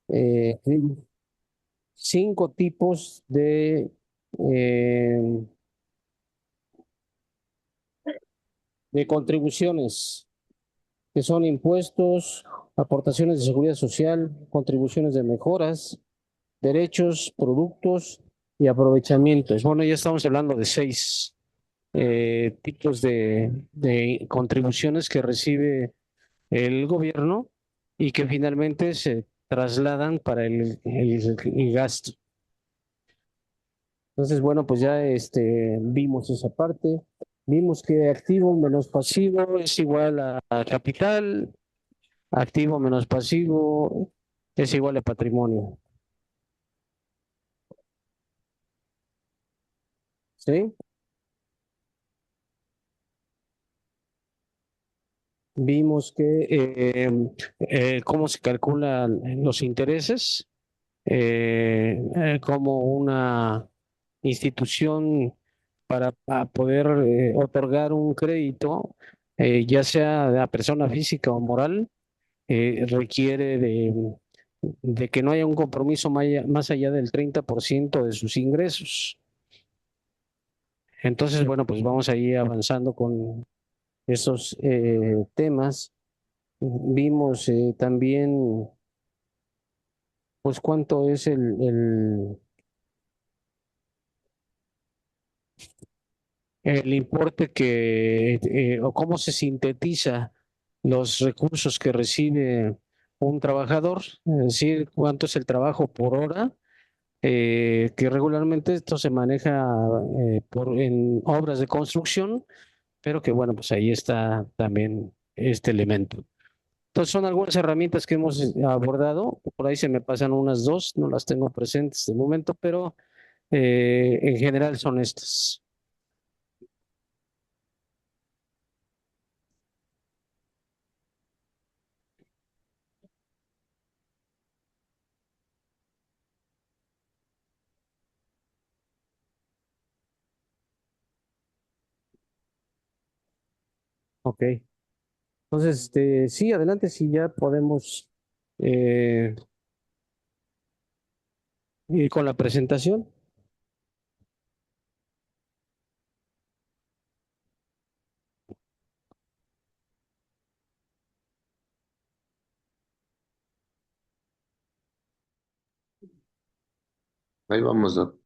Vimos 5 tipos eh, de contribuciones, que son impuestos, aportaciones de seguridad social, contribuciones de mejoras, derechos, productos y aprovechamientos. Bueno, ya estamos hablando de 6 tipos de contribuciones que recibe el gobierno y que finalmente se trasladan para el gasto. Entonces, bueno, pues ya vimos esa parte. Vimos que activo menos pasivo es igual a capital, activo menos pasivo es igual a patrimonio. ¿Sí? Vimos que cómo se calculan los intereses, como una institución para poder otorgar un crédito, ya sea de la persona física o moral, requiere de que no haya un compromiso más allá del 30% de sus ingresos. Entonces, bueno, pues vamos a ir avanzando con esos temas. Vimos también, pues, cuánto es el importe o cómo se sintetiza los recursos que recibe un trabajador, es decir, cuánto es el trabajo por hora, que regularmente esto se maneja en obras de construcción, pero que bueno, pues ahí está también este elemento. Entonces son algunas herramientas que hemos abordado, por ahí se me pasan unas dos, no las tengo presentes de momento, pero en general son estas. Ok. Entonces, sí, adelante, sí, ya podemos eh, ir con la presentación. Ahí vamos, Doc.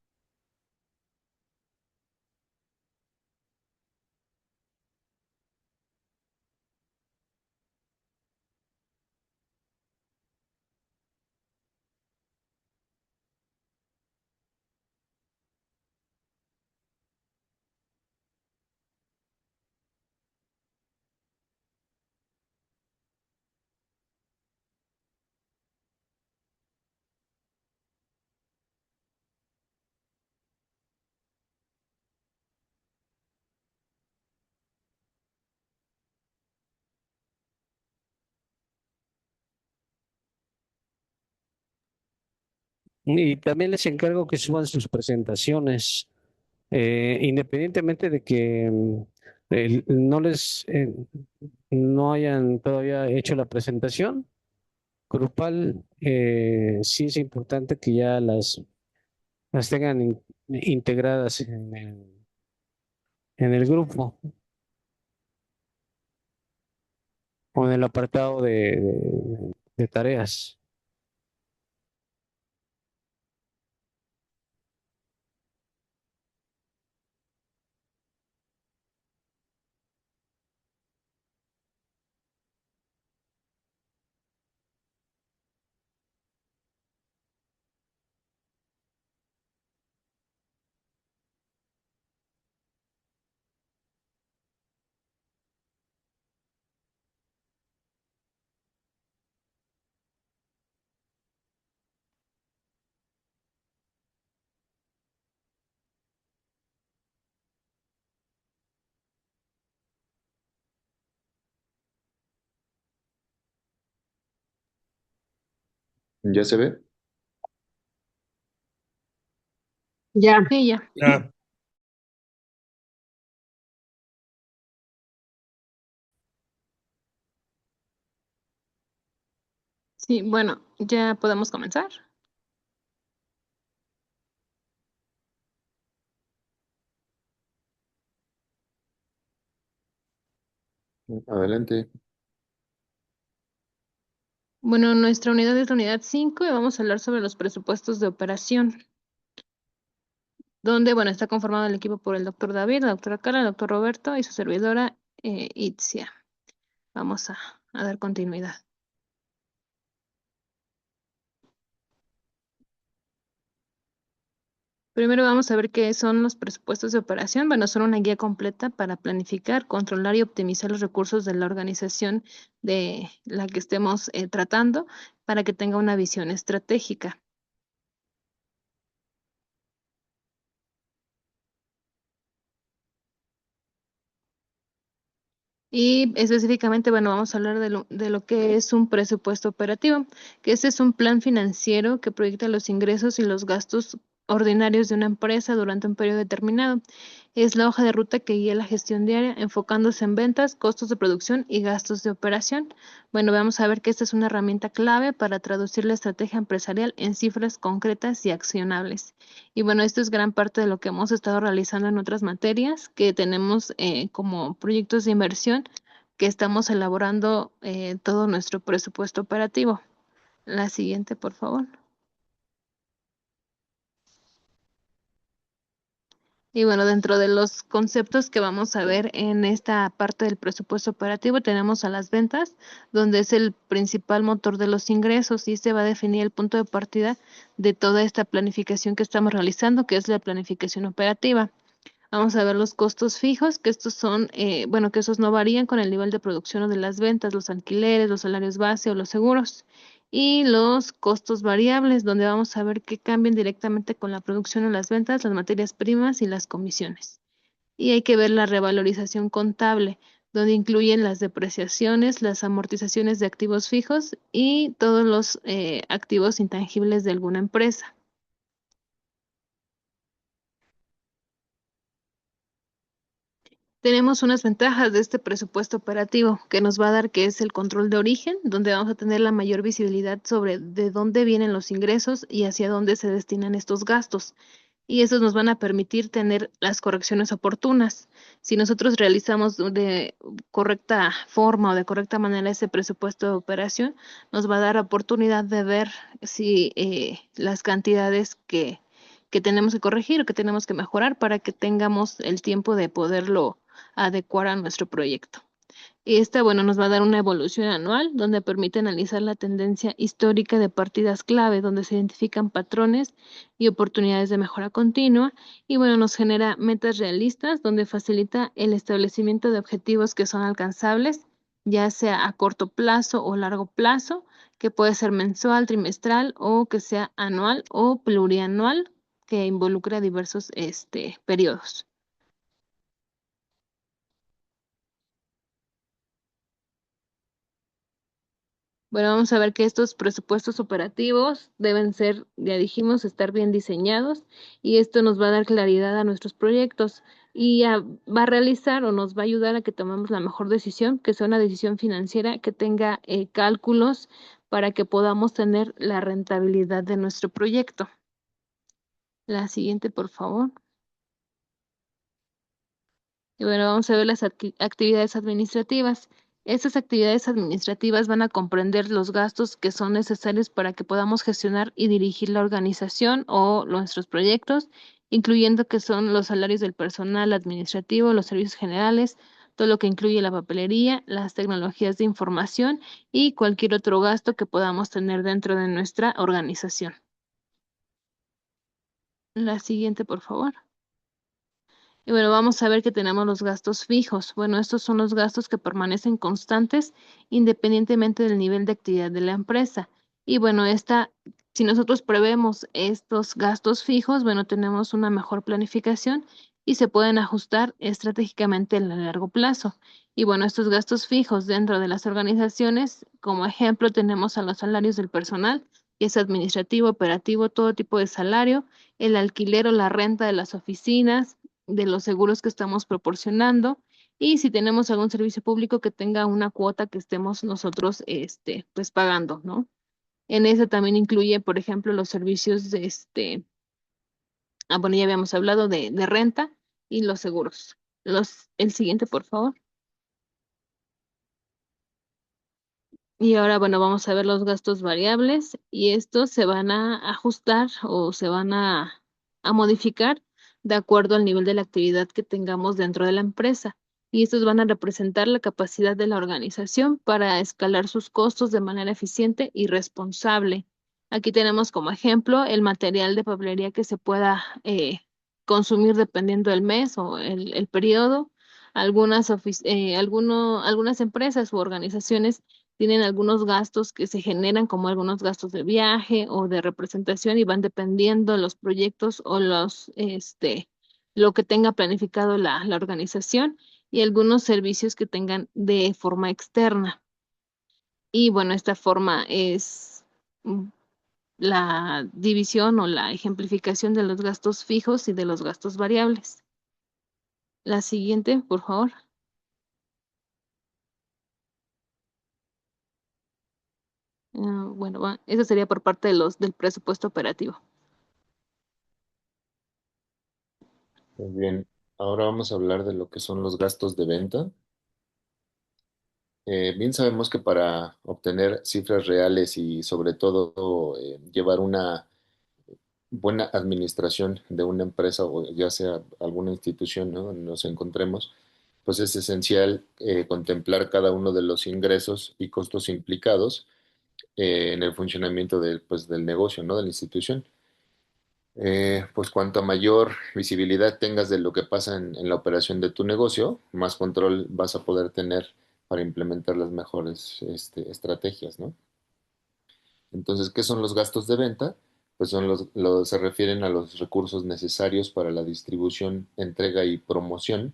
Y también les encargo que suban sus presentaciones, independientemente de que no hayan todavía hecho la presentación grupal. Sí es importante que ya las tengan integradas en el grupo o en el apartado de tareas. ¿Ya se ve? Ya. Sí, ya. Ya, Sí, bueno, ya podemos comenzar. Adelante. Bueno, nuestra unidad es la unidad 5 y vamos a hablar sobre los presupuestos de operación, donde, bueno, está conformado el equipo por el doctor David, la doctora Carla, el doctor Roberto y su servidora Itzia. Vamos a dar continuidad. Primero vamos a ver qué son los presupuestos de operación. Bueno, son una guía completa para planificar, controlar y optimizar los recursos de la organización de la que estemos tratando para que tenga una visión estratégica. Y específicamente, bueno, vamos a hablar de lo que es un presupuesto operativo, que este es un plan financiero que proyecta los ingresos y los gastos ordinarios de una empresa durante un periodo determinado. Es la hoja de ruta que guía la gestión diaria, enfocándose en ventas, costos de producción y gastos de operación. Bueno, vamos a ver que esta es una herramienta clave para traducir la estrategia empresarial en cifras concretas y accionables. Y bueno, esto es gran parte de lo que hemos estado realizando en otras materias que tenemos como proyectos de inversión que estamos elaborando todo nuestro presupuesto operativo. La siguiente, por favor. Y bueno, dentro de los conceptos que vamos a ver en esta parte del presupuesto operativo, tenemos a las ventas, donde es el principal motor de los ingresos y este va a definir el punto de partida de toda esta planificación que estamos realizando, que es la planificación operativa. Vamos a ver los costos fijos, que estos son, bueno, que esos no varían con el nivel de producción o de las ventas, los alquileres, los salarios base o los seguros. Y los costos variables, donde vamos a ver que cambian directamente con la producción o las ventas, las materias primas y las comisiones. Y hay que ver la revalorización contable, donde incluyen las depreciaciones, las amortizaciones de activos fijos y todos los activos intangibles de alguna empresa. Tenemos unas ventajas de este presupuesto operativo que nos va a dar, que es el control de origen, donde vamos a tener la mayor visibilidad sobre de dónde vienen los ingresos y hacia dónde se destinan estos gastos. Y esos nos van a permitir tener las correcciones oportunas. Si nosotros realizamos de correcta forma o de correcta manera ese presupuesto de operación, nos va a dar oportunidad de ver si las cantidades que tenemos que corregir o que tenemos que mejorar para que tengamos el tiempo de poderlo adecuar a nuestro proyecto. Y esta, bueno, nos va a dar una evolución anual donde permite analizar la tendencia histórica de partidas clave, donde se identifican patrones y oportunidades de mejora continua. Y bueno, nos genera metas realistas donde facilita el establecimiento de objetivos que son alcanzables, ya sea a corto plazo o largo plazo, que puede ser mensual, trimestral o que sea anual o plurianual, que involucra diversos periodos. Bueno, vamos a ver que estos presupuestos operativos deben ser, ya dijimos, estar bien diseñados y esto nos va a dar claridad a nuestros proyectos y va a realizar o nos va a ayudar a que tomemos la mejor decisión, que sea una decisión financiera que tenga cálculos para que podamos tener la rentabilidad de nuestro proyecto. La siguiente, por favor. Y bueno, vamos a ver las actividades administrativas. Estas actividades administrativas van a comprender los gastos que son necesarios para que podamos gestionar y dirigir la organización o nuestros proyectos, incluyendo que son los salarios del personal administrativo, los servicios generales, todo lo que incluye la papelería, las tecnologías de información y cualquier otro gasto que podamos tener dentro de nuestra organización. La siguiente, por favor. Y bueno, vamos a ver que tenemos los gastos fijos. Bueno, estos son los gastos que permanecen constantes independientemente del nivel de actividad de la empresa. Y bueno, si nosotros prevemos estos gastos fijos, bueno, tenemos una mejor planificación y se pueden ajustar estratégicamente a largo plazo. Y bueno, estos gastos fijos dentro de las organizaciones, como ejemplo, tenemos a los salarios del personal, que es administrativo, operativo, todo tipo de salario, el alquiler o la renta de las oficinas, de los seguros que estamos proporcionando y si tenemos algún servicio público que tenga una cuota que estemos nosotros pues pagando, ¿no? En esa también incluye, por ejemplo, los servicios de bueno, ya habíamos hablado de renta y los seguros. El siguiente, por favor. Y ahora, bueno, vamos a ver los gastos variables y estos se van a ajustar o se van a modificar de acuerdo al nivel de la actividad que tengamos dentro de la empresa. Y estos van a representar la capacidad de la organización para escalar sus costos de manera eficiente y responsable. Aquí tenemos como ejemplo el material de papelería que se pueda consumir dependiendo del mes o el periodo. Algunas empresas u organizaciones tienen algunos gastos que se generan como algunos gastos de viaje o de representación y van dependiendo los proyectos o lo que tenga planificado la organización y algunos servicios que tengan de forma externa. Y bueno, esta forma es mm, la división o la ejemplificación de los gastos fijos y de los gastos variables. La siguiente, por favor. Bueno, eso sería por parte de del presupuesto operativo. Muy bien. Ahora vamos a hablar de lo que son los gastos de venta. Bien sabemos que para obtener cifras reales y sobre todo llevar una buena administración de una empresa o ya sea alguna institución, ¿no?, donde nos encontremos, pues es esencial contemplar cada uno de los ingresos y costos implicados en el funcionamiento pues, del negocio, ¿no?, de la institución. Pues cuanto mayor visibilidad tengas de lo que pasa en la operación de tu negocio, más control vas a poder tener para implementar las mejores estrategias, ¿no? Entonces, ¿qué son los gastos de venta? Pues se refieren a los recursos necesarios para la distribución, entrega y promoción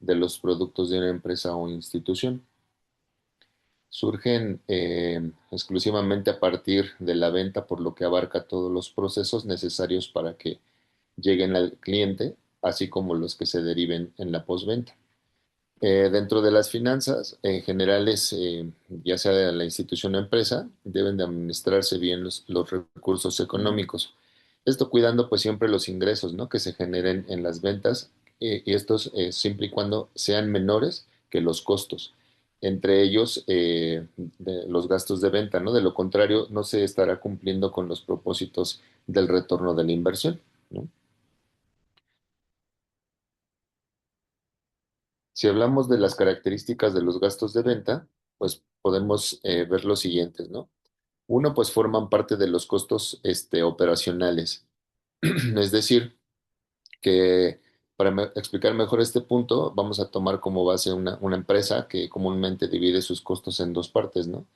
de los productos de una empresa o institución. Surgen exclusivamente a partir de la venta, por lo que abarca todos los procesos necesarios para que lleguen al cliente, así como los que se deriven en la postventa. Dentro de las finanzas generales, ya sea de la institución o empresa, deben de administrarse bien los recursos económicos. Esto cuidando pues siempre los ingresos, ¿no?, que se generen en las ventas, y estos siempre y cuando sean menores que los costos. Entre ellos los gastos de venta, ¿no? De lo contrario, no se estará cumpliendo con los propósitos del retorno de la inversión, ¿no? Si hablamos de las características de los gastos de venta, pues podemos ver los siguientes, ¿no? Uno, pues forman parte de los costos operacionales. Es decir, que para explicar mejor este punto, vamos a tomar como base una empresa que comúnmente divide sus costos en dos partes, ¿no?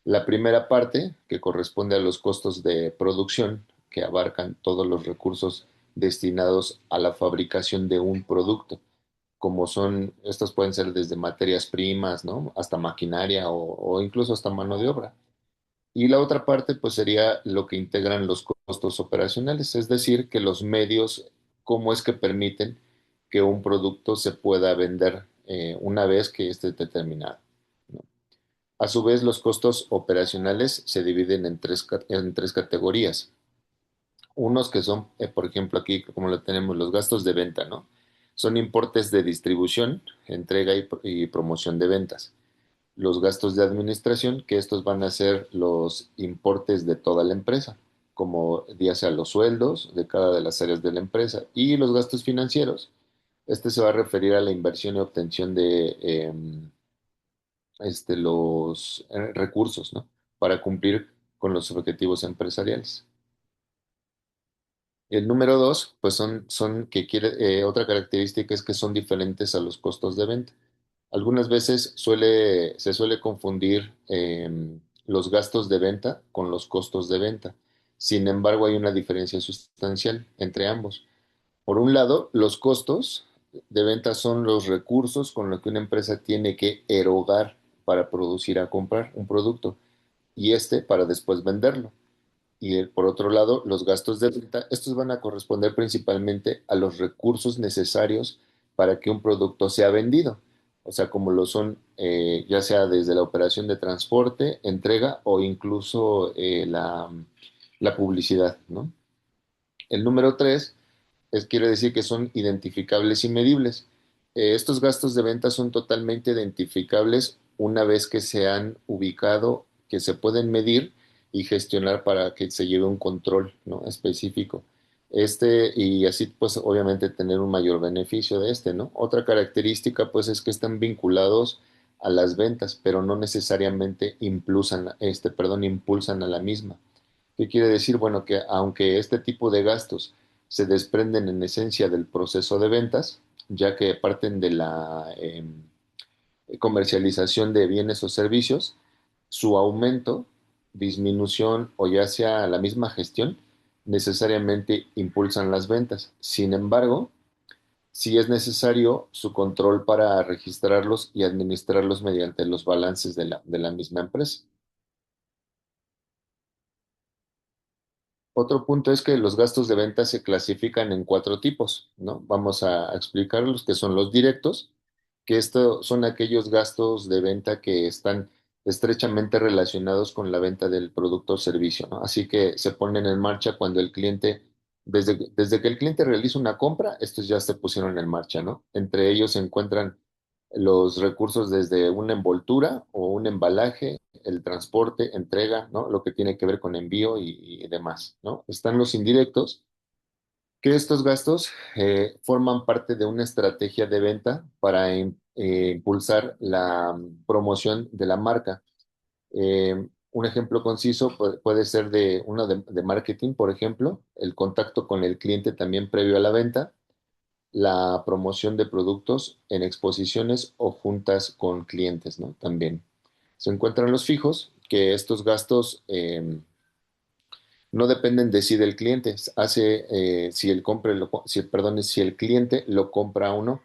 La primera parte, que corresponde a los costos de producción, que abarcan todos los recursos destinados a la fabricación de un producto, como son, estos pueden ser desde materias primas, ¿no?, hasta maquinaria o incluso hasta mano de obra. Y la otra parte, pues sería lo que integran los costos operacionales, es decir, que los medios, cómo es que permiten que un producto se pueda vender una vez que esté determinado, ¿no? A su vez, los costos operacionales se dividen en tres categorías. Unos que son, por ejemplo, aquí, como lo tenemos, los gastos de venta, ¿no? Son importes de distribución, entrega y promoción de ventas. Los gastos de administración, que estos van a ser los importes de toda la empresa, como ya sea los sueldos de cada de las áreas de la empresa. Y los gastos financieros, este se va a referir a la inversión y obtención de los recursos, ¿no?, para cumplir con los objetivos empresariales. El número dos, pues otra característica es que son diferentes a los costos de venta. Algunas veces se suele confundir los gastos de venta con los costos de venta. Sin embargo, hay una diferencia sustancial entre ambos. Por un lado, los costos de venta son los recursos con los que una empresa tiene que erogar para producir a comprar un producto y para después venderlo. Y por otro lado, los gastos de venta, estos van a corresponder principalmente a los recursos necesarios para que un producto sea vendido. o sea, como lo son ya sea desde la operación de transporte, entrega o incluso la publicidad, ¿no? El número tres quiere decir que son identificables y medibles. Estos gastos de venta son totalmente identificables una vez que se han ubicado, que se pueden medir y gestionar para que se lleve un control, ¿no? específico. Y así, pues, obviamente tener un mayor beneficio de ¿no? Otra característica, pues, es que están vinculados a las ventas, pero no necesariamente impulsan a la misma. ¿Qué quiere decir? Bueno, que aunque este tipo de gastos se desprenden en esencia del proceso de ventas, ya que parten de la comercialización de bienes o servicios, su aumento, disminución o ya sea la misma gestión, necesariamente impulsan las ventas. Sin embargo, sí es necesario su control para registrarlos y administrarlos mediante los balances de la misma empresa. Otro punto es que los gastos de venta se clasifican en cuatro tipos, ¿no? Vamos a explicar los que son los directos, que estos son aquellos gastos de venta que están estrechamente relacionados con la venta del producto o servicio, ¿no? Así que se ponen en marcha cuando el cliente, desde que el cliente realiza una compra, estos ya se pusieron en marcha, ¿no? Entre ellos se encuentran los recursos desde una envoltura o un embalaje, el transporte, entrega, ¿no? Lo que tiene que ver con envío y demás, ¿no? Están los indirectos, que estos gastos forman parte de una estrategia de venta para impulsar la promoción de la marca. Un ejemplo conciso puede ser de uno de marketing, por ejemplo, el contacto con el cliente también previo a la venta, la promoción de productos en exposiciones o juntas con clientes, ¿no? También. Se encuentran los fijos, que estos gastos no dependen de sí del cliente, si si el cliente lo compra o no,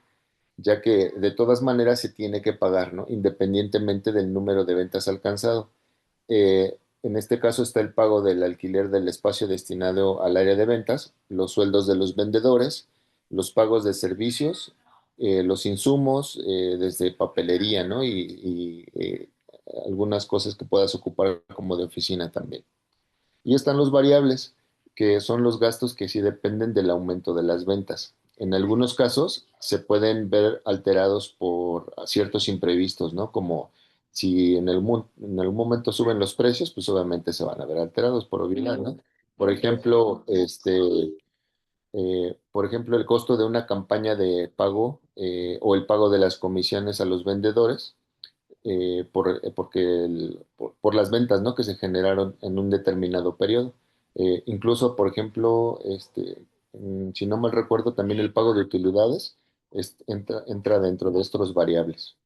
ya que de todas maneras se tiene que pagar, ¿no? Independientemente del número de ventas alcanzado. En este caso está el pago del alquiler del espacio destinado al área de ventas, los sueldos de los vendedores, los pagos de servicios, los insumos, desde papelería, ¿no? Algunas cosas que puedas ocupar como de oficina también. Y están los variables, que son los gastos que sí dependen del aumento de las ventas. En algunos casos se pueden ver alterados por ciertos imprevistos, ¿no? Como si en algún momento suben los precios, pues obviamente se van a ver alterados por obviedad, ¿no? Por ejemplo, por ejemplo, el costo de una campaña de pago o el pago de las comisiones a los vendedores por las ventas, ¿no? que se generaron en un determinado periodo. Incluso, por ejemplo, si no mal recuerdo, también el pago de utilidades entra dentro de estos variables.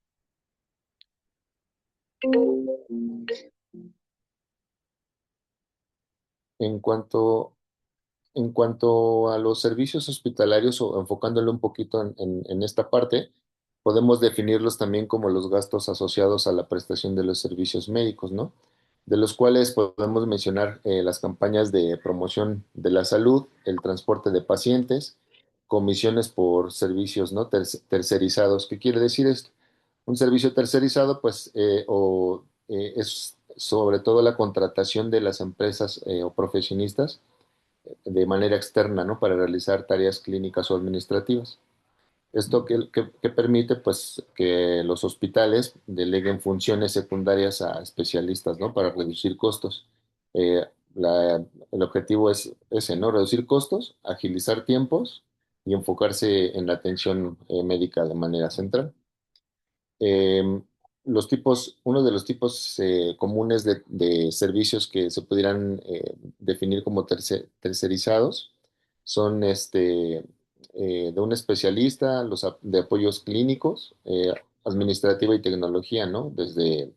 En cuanto, en cuanto a los servicios hospitalarios, o enfocándolo un poquito en esta parte, podemos definirlos también como los gastos asociados a la prestación de los servicios médicos, ¿no? De los cuales podemos mencionar las campañas de promoción de la salud, el transporte de pacientes, comisiones por servicios, ¿no? Tercerizados. ¿Qué quiere decir esto? Un servicio tercerizado, pues, es sobre todo la contratación de las empresas o profesionistas de manera externa, ¿no? Para realizar tareas clínicas o administrativas. Esto que permite, pues, que los hospitales deleguen funciones secundarias a especialistas, ¿no? Para reducir costos. Eh, el objetivo es ese, ¿no? Reducir costos, agilizar tiempos y enfocarse en la atención médica de manera central. Eh, uno de los tipos comunes de servicios que se pudieran definir como tercerizados son de un especialista, de apoyos clínicos, administrativa y tecnología, ¿no? Desde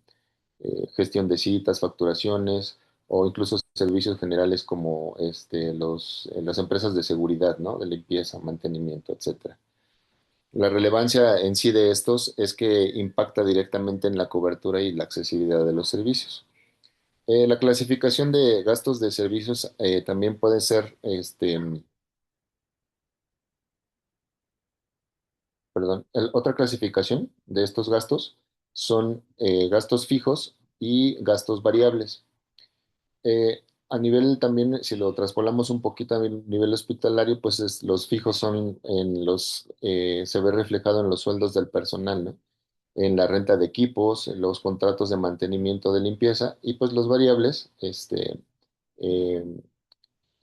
gestión de citas, facturaciones o incluso servicios generales como las empresas de seguridad, ¿no? De limpieza, mantenimiento, etcétera. La relevancia en sí de estos es que impacta directamente en la cobertura y la accesibilidad de los servicios. La clasificación de gastos de servicios también puede ser, perdón, otra clasificación de estos gastos son gastos fijos y gastos variables. A nivel también, si lo traspolamos un poquito a nivel hospitalario, pues los fijos son se ve reflejado en los sueldos del personal, ¿no? En la renta de equipos, en los contratos de mantenimiento de limpieza y pues los variables, eh,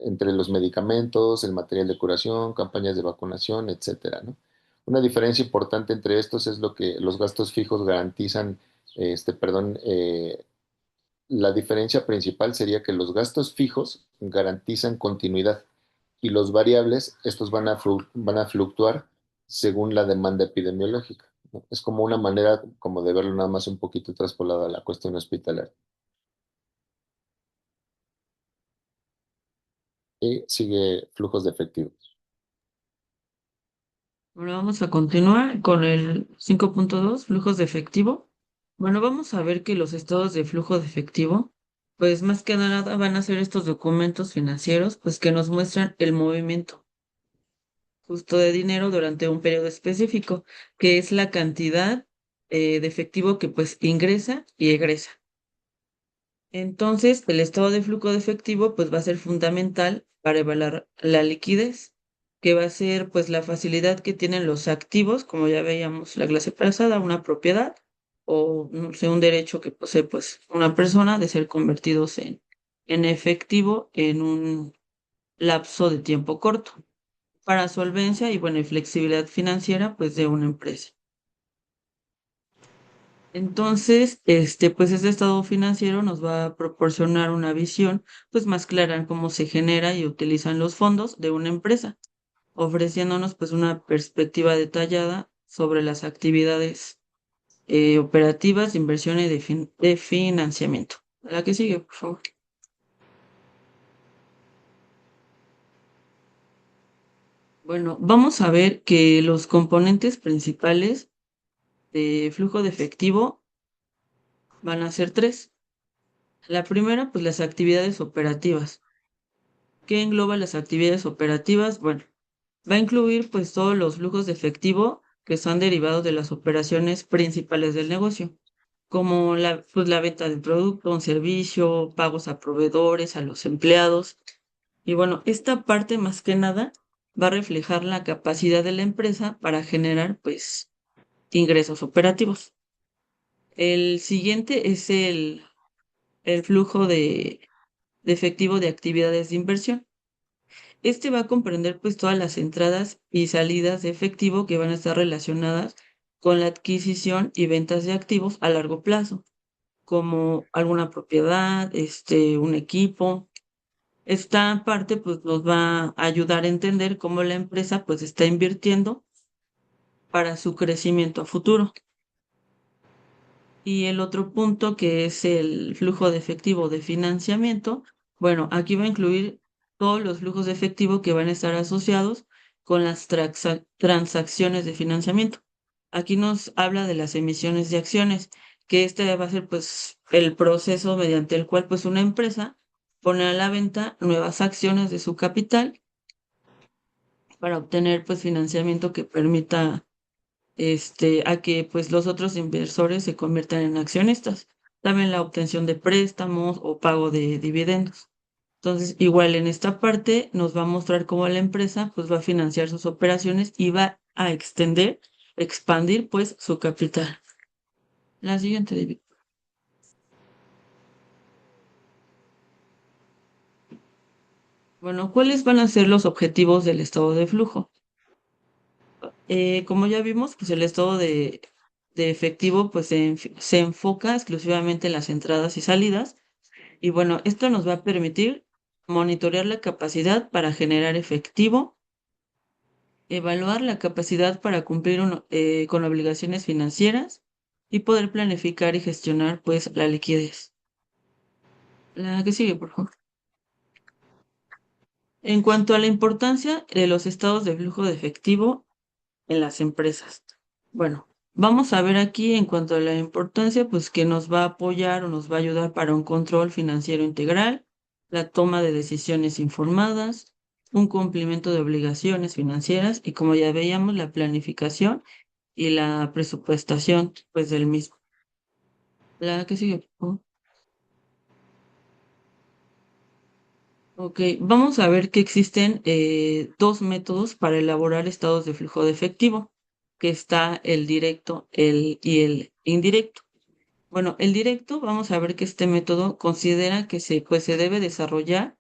entre los medicamentos, el material de curación, campañas de vacunación, etcétera, ¿no? Una diferencia importante entre estos es lo que los gastos fijos garantizan, perdón, la diferencia principal sería que los gastos fijos garantizan continuidad y los variables, estos van a fluctuar según la demanda epidemiológica, ¿no? Es como una manera como de verlo nada más un poquito traspolada a la cuestión hospitalaria. Y sigue flujos de efectivo. Bueno, vamos a continuar con el 5.2, flujos de efectivo. Bueno, vamos a ver que los estados de flujo de efectivo, pues más que nada van a ser estos documentos financieros, pues que nos muestran el movimiento justo de dinero durante un periodo específico, que es la cantidad de efectivo que pues ingresa y egresa. Entonces, el estado de flujo de efectivo pues va a ser fundamental para evaluar la liquidez, que va a ser pues la facilidad que tienen los activos, como ya veíamos la clase pasada, una propiedad o no sé, un derecho que posee pues una persona de ser convertidos en efectivo en un lapso de tiempo corto, para solvencia y bueno, y flexibilidad financiera pues de una empresa. Entonces, pues este estado financiero nos va a proporcionar una visión, pues más clara en cómo se genera y utilizan los fondos de una empresa, ofreciéndonos pues una perspectiva detallada sobre las actividades operativas, de inversión y de financiamiento. La que sigue, por favor. Bueno, vamos a ver que los componentes principales de flujo de efectivo van a ser tres. La primera, pues las actividades operativas. ¿Qué engloba las actividades operativas? Bueno, va a incluir pues todos los flujos de efectivo que son derivados de las operaciones principales del negocio, como pues, la venta de producto, un servicio, pagos a proveedores, a los empleados. Y bueno, esta parte más que nada va a reflejar la capacidad de la empresa para generar pues ingresos operativos. El siguiente es el flujo de efectivo de actividades de inversión. Este va a comprender pues todas las entradas y salidas de efectivo que van a estar relacionadas con la adquisición y ventas de activos a largo plazo, como alguna propiedad, un equipo. Esta parte pues nos va a ayudar a entender cómo la empresa pues está invirtiendo para su crecimiento a futuro. Y el otro punto que es el flujo de efectivo de financiamiento, bueno, aquí va a incluir todos los flujos de efectivo que van a estar asociados con las transacciones de financiamiento. Aquí nos habla de las emisiones de acciones, que este va a ser pues el proceso mediante el cual pues una empresa pone a la venta nuevas acciones de su capital para obtener pues financiamiento que permita a que pues los otros inversores se conviertan en accionistas. También la obtención de préstamos o pago de dividendos. Entonces, igual en esta parte nos va a mostrar cómo la empresa pues va a financiar sus operaciones y va a expandir pues su capital. La siguiente, David. Bueno, ¿cuáles van a ser los objetivos del estado de flujo? Como ya vimos, pues el estado de efectivo pues se enfoca exclusivamente en las entradas y salidas. Y bueno, esto nos va a permitir monitorear la capacidad para generar efectivo, evaluar la capacidad para cumplir con obligaciones financieras y poder planificar y gestionar pues la liquidez. La que sigue, por favor. En cuanto a la importancia de los estados de flujo de efectivo en las empresas. Bueno, vamos a ver aquí en cuanto a la importancia, pues que nos va a apoyar o nos va a ayudar para un control financiero integral, la toma de decisiones informadas, un cumplimiento de obligaciones financieras y como ya veíamos, la planificación y la presupuestación pues del mismo. La que sigue, por favor. Ok, vamos a ver que existen dos métodos para elaborar estados de flujo de efectivo, que está el directo y el indirecto. Bueno, el directo, vamos a ver que este método considera que se debe desarrollar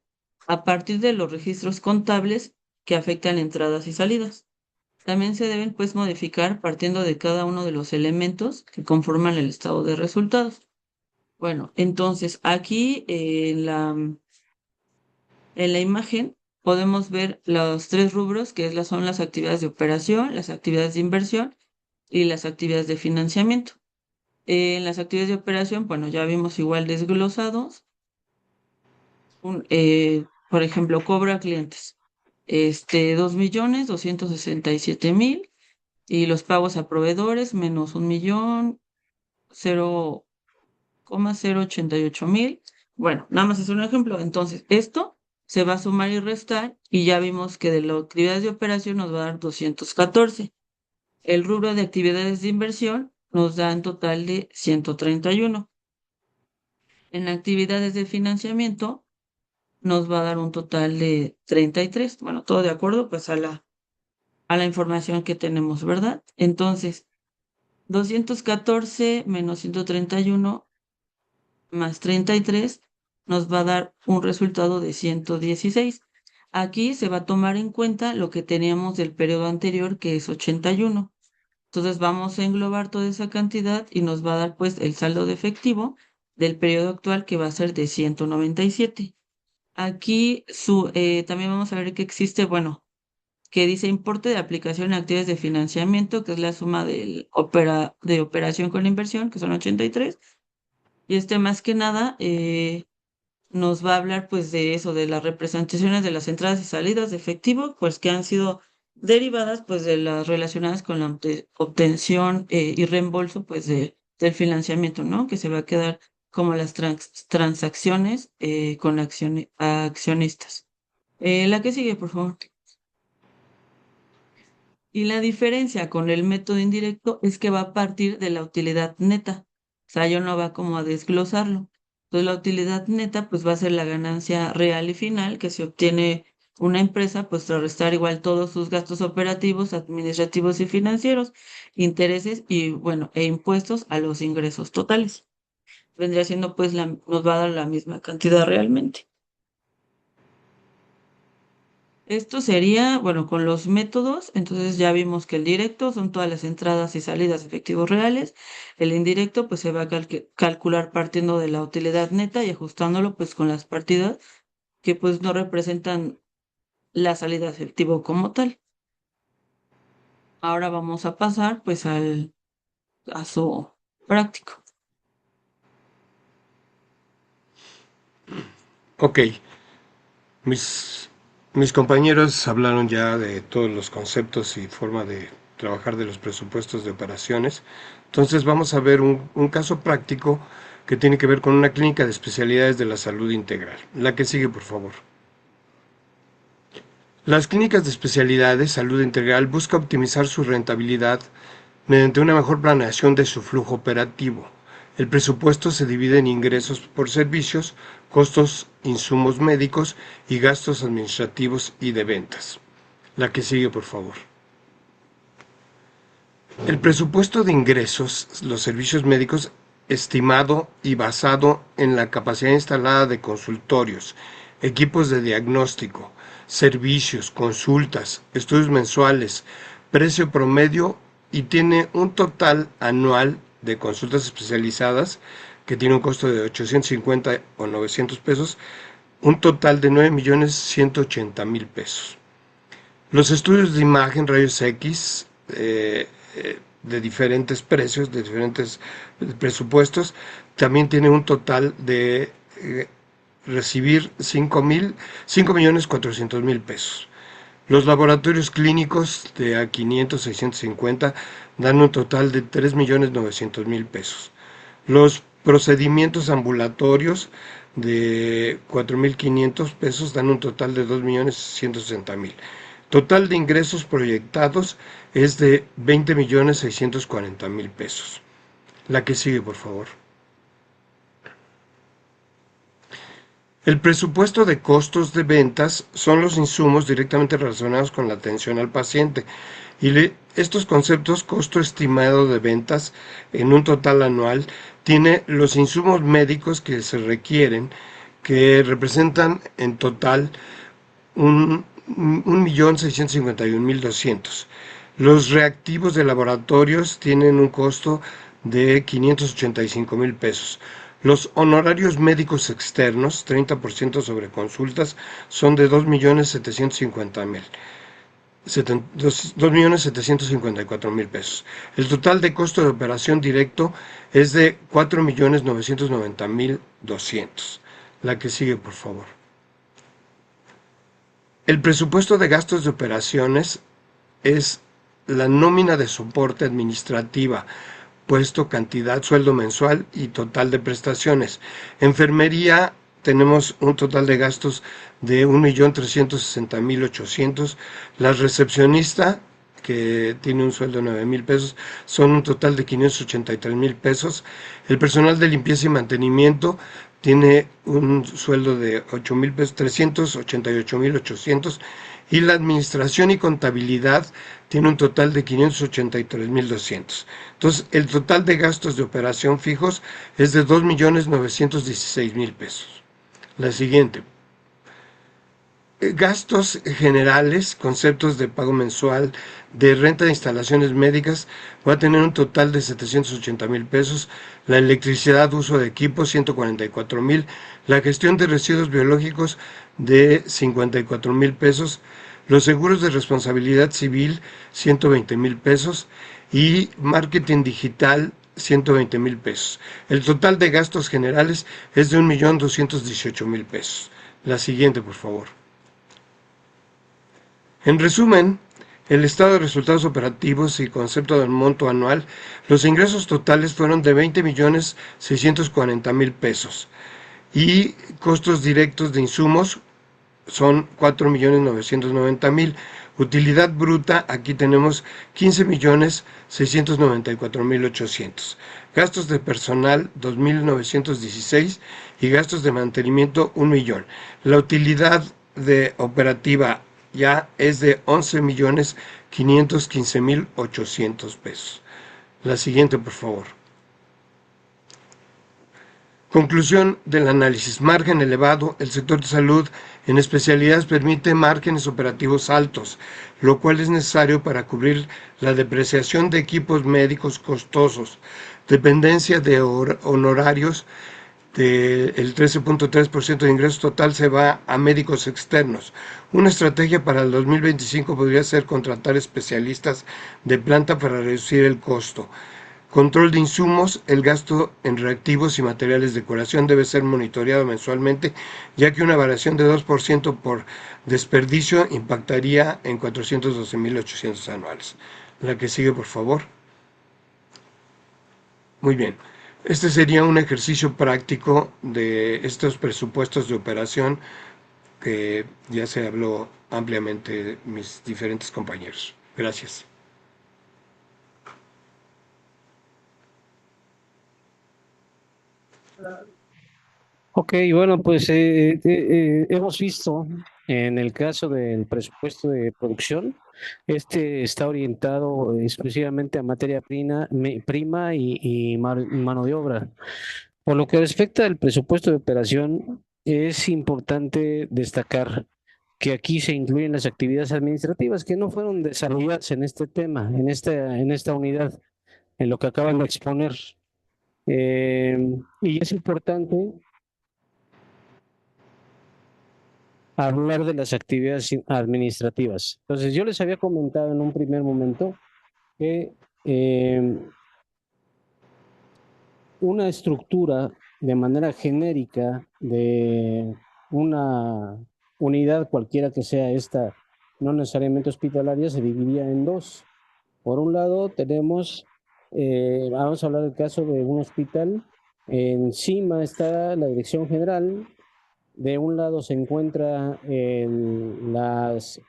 a partir de los registros contables que afectan entradas y salidas. También se deben pues modificar partiendo de cada uno de los elementos que conforman el estado de resultados. Bueno, entonces aquí en la imagen podemos ver los tres rubros son las actividades de operación, las actividades de inversión y las actividades de financiamiento. En las actividades de operación, bueno, ya vimos igual desglosados. Por ejemplo, cobro a clientes. 2.267.000 y los pagos a proveedores menos 1.088.000. Bueno, nada más es un ejemplo. Entonces, esto se va a sumar y restar y ya vimos que de las actividades de operación nos va a dar 214. El rubro de actividades de inversión nos da en total de 131. En actividades de financiamiento nos va a dar un total de 33. Bueno, todo de acuerdo pues a la información que tenemos, ¿verdad? Entonces, 214 menos 131 más 33 nos va a dar un resultado de 116. Aquí se va a tomar en cuenta lo que teníamos del periodo anterior, que es 81. Entonces vamos a englobar toda esa cantidad y nos va a dar pues el saldo de efectivo del periodo actual, que va a ser de 197. Aquí también vamos a ver que existe, bueno, que dice importe de aplicación en actividades de financiamiento, que es la suma de operación con inversión, que son 83. Y más que nada nos va a hablar pues de eso, de las representaciones de las entradas y salidas de efectivo, pues que han sido derivadas pues de las relacionadas con la obtención y reembolso pues del financiamiento, ¿no? Que se va a quedar como las transacciones con accionistas. La que sigue, por favor. Y la diferencia con el método indirecto es que va a partir de la utilidad neta. O sea, yo no va como a desglosarlo. Entonces, la utilidad neta pues va a ser la ganancia real y final que se obtiene una empresa pues tras restar igual todos sus gastos operativos, administrativos y financieros, intereses y bueno, e impuestos a los ingresos totales. Vendría siendo pues nos va a dar la misma cantidad realmente. Esto sería, bueno, con los métodos, entonces ya vimos que el directo son todas las entradas y salidas de efectivos reales. El indirecto pues se va a calcular partiendo de la utilidad neta y ajustándolo pues con las partidas que pues no representan la salida de efectivo como tal. Ahora vamos a pasar pues al caso práctico. Ok, mis compañeros hablaron ya de todos los conceptos y forma de trabajar de los presupuestos de operaciones. Entonces vamos a ver un caso práctico que tiene que ver con una clínica de especialidades de la salud integral. La que sigue, por favor. Las clínicas de especialidades salud integral buscan optimizar su rentabilidad mediante una mejor planeación de su flujo operativo. El presupuesto se divide en ingresos por servicios, costos, insumos médicos y gastos administrativos y de ventas. La que sigue, por favor. El presupuesto de ingresos, los servicios médicos, estimado y basado en la capacidad instalada de consultorios, equipos de diagnóstico, servicios, consultas, estudios mensuales, precio promedio y tiene un total anual de consultas especializadas que tiene un costo de 850 o 900 pesos, un total de 9.180.000 pesos. Los estudios de imagen, rayos X, de diferentes precios, de diferentes presupuestos, también tiene un total de recibir 5.400.000 pesos. Los laboratorios clínicos de a 500, 650 dan un total de 3.900.000 pesos. Los procedimientos ambulatorios de 4.500 pesos dan un total de 2.160.000. Total de ingresos proyectados es de 20.640.000 pesos. La que sigue, por favor. El presupuesto de costos de ventas son los insumos directamente relacionados con la atención al paciente. Estos conceptos, costo estimado de ventas en un total anual, tiene los insumos médicos que se requieren, que representan en total 1.651.200. Los reactivos de laboratorios tienen un costo de 585.000 pesos. Los honorarios médicos externos, 30% sobre consultas, son de 2.750.000. 2.754.000 pesos. El total de costo de operación directo es de 4.990.200. La que sigue, por favor. El presupuesto de gastos de operaciones es la nómina de soporte administrativa, puesto, cantidad, sueldo mensual y total de prestaciones. Enfermería, tenemos un total de gastos de 1.360.800. La recepcionista, que tiene un sueldo de 9.000 pesos, son un total de 583.000 pesos. El personal de limpieza y mantenimiento tiene un sueldo de 8.000 pesos, 388.800, y la administración y contabilidad tiene un total de 583.200. Entonces, el total de gastos de operación fijos es de 2.916.000 pesos. La siguiente. Gastos generales, conceptos de pago mensual, de renta de instalaciones médicas, va a tener un total de 780.000 pesos. La electricidad, uso de equipos, 144.000. La gestión de residuos biológicos, de 54.000 pesos. Los seguros de responsabilidad civil, 120.000 pesos. Y marketing digital, 120.000 pesos. El total de gastos generales es de 1.218.000 pesos. La siguiente, por favor. En resumen, el estado de resultados operativos y concepto del monto anual, los ingresos totales fueron de 20.640.000 pesos y costos directos de insumos son 4.990.000. Utilidad bruta, aquí tenemos 15.694.800. Gastos de personal, 2.916, y gastos de mantenimiento, 1.000.000. La utilidad de operativa ya es de 11.515.800 pesos. La siguiente, por favor. Conclusión del análisis. Margen elevado. El sector de salud en especialidades permite márgenes operativos altos, lo cual es necesario para cubrir la depreciación de equipos médicos costosos, dependencia de honorarios. El 13.3% de ingreso total se va a médicos externos. Una estrategia para el 2025 podría ser contratar especialistas de planta para reducir el costo. Control de insumos. El gasto en reactivos y materiales de decoración debe ser monitoreado mensualmente, ya que una variación de 2% por desperdicio impactaría en 412.800 anuales. La que sigue, por favor. Muy bien. Este sería un ejercicio práctico de estos presupuestos de operación que ya se habló ampliamente de mis diferentes compañeros. Gracias. Ok, bueno, pues hemos visto en el caso del presupuesto de producción, este está orientado exclusivamente a materia prima y mano de obra. Por lo que respecta al presupuesto de operación, es importante destacar que aquí se incluyen las actividades administrativas que no fueron desarrolladas en este tema, en esta unidad, en lo que acaban de exponer. Y es importante hablar de las actividades administrativas. Entonces, yo les había comentado en un primer momento que una estructura de manera genérica de una unidad, cualquiera que sea esta, no necesariamente hospitalaria, se dividía en dos. Por un lado, tenemos, vamos a hablar del caso de un hospital. Encima está la dirección general. De un lado se encuentra las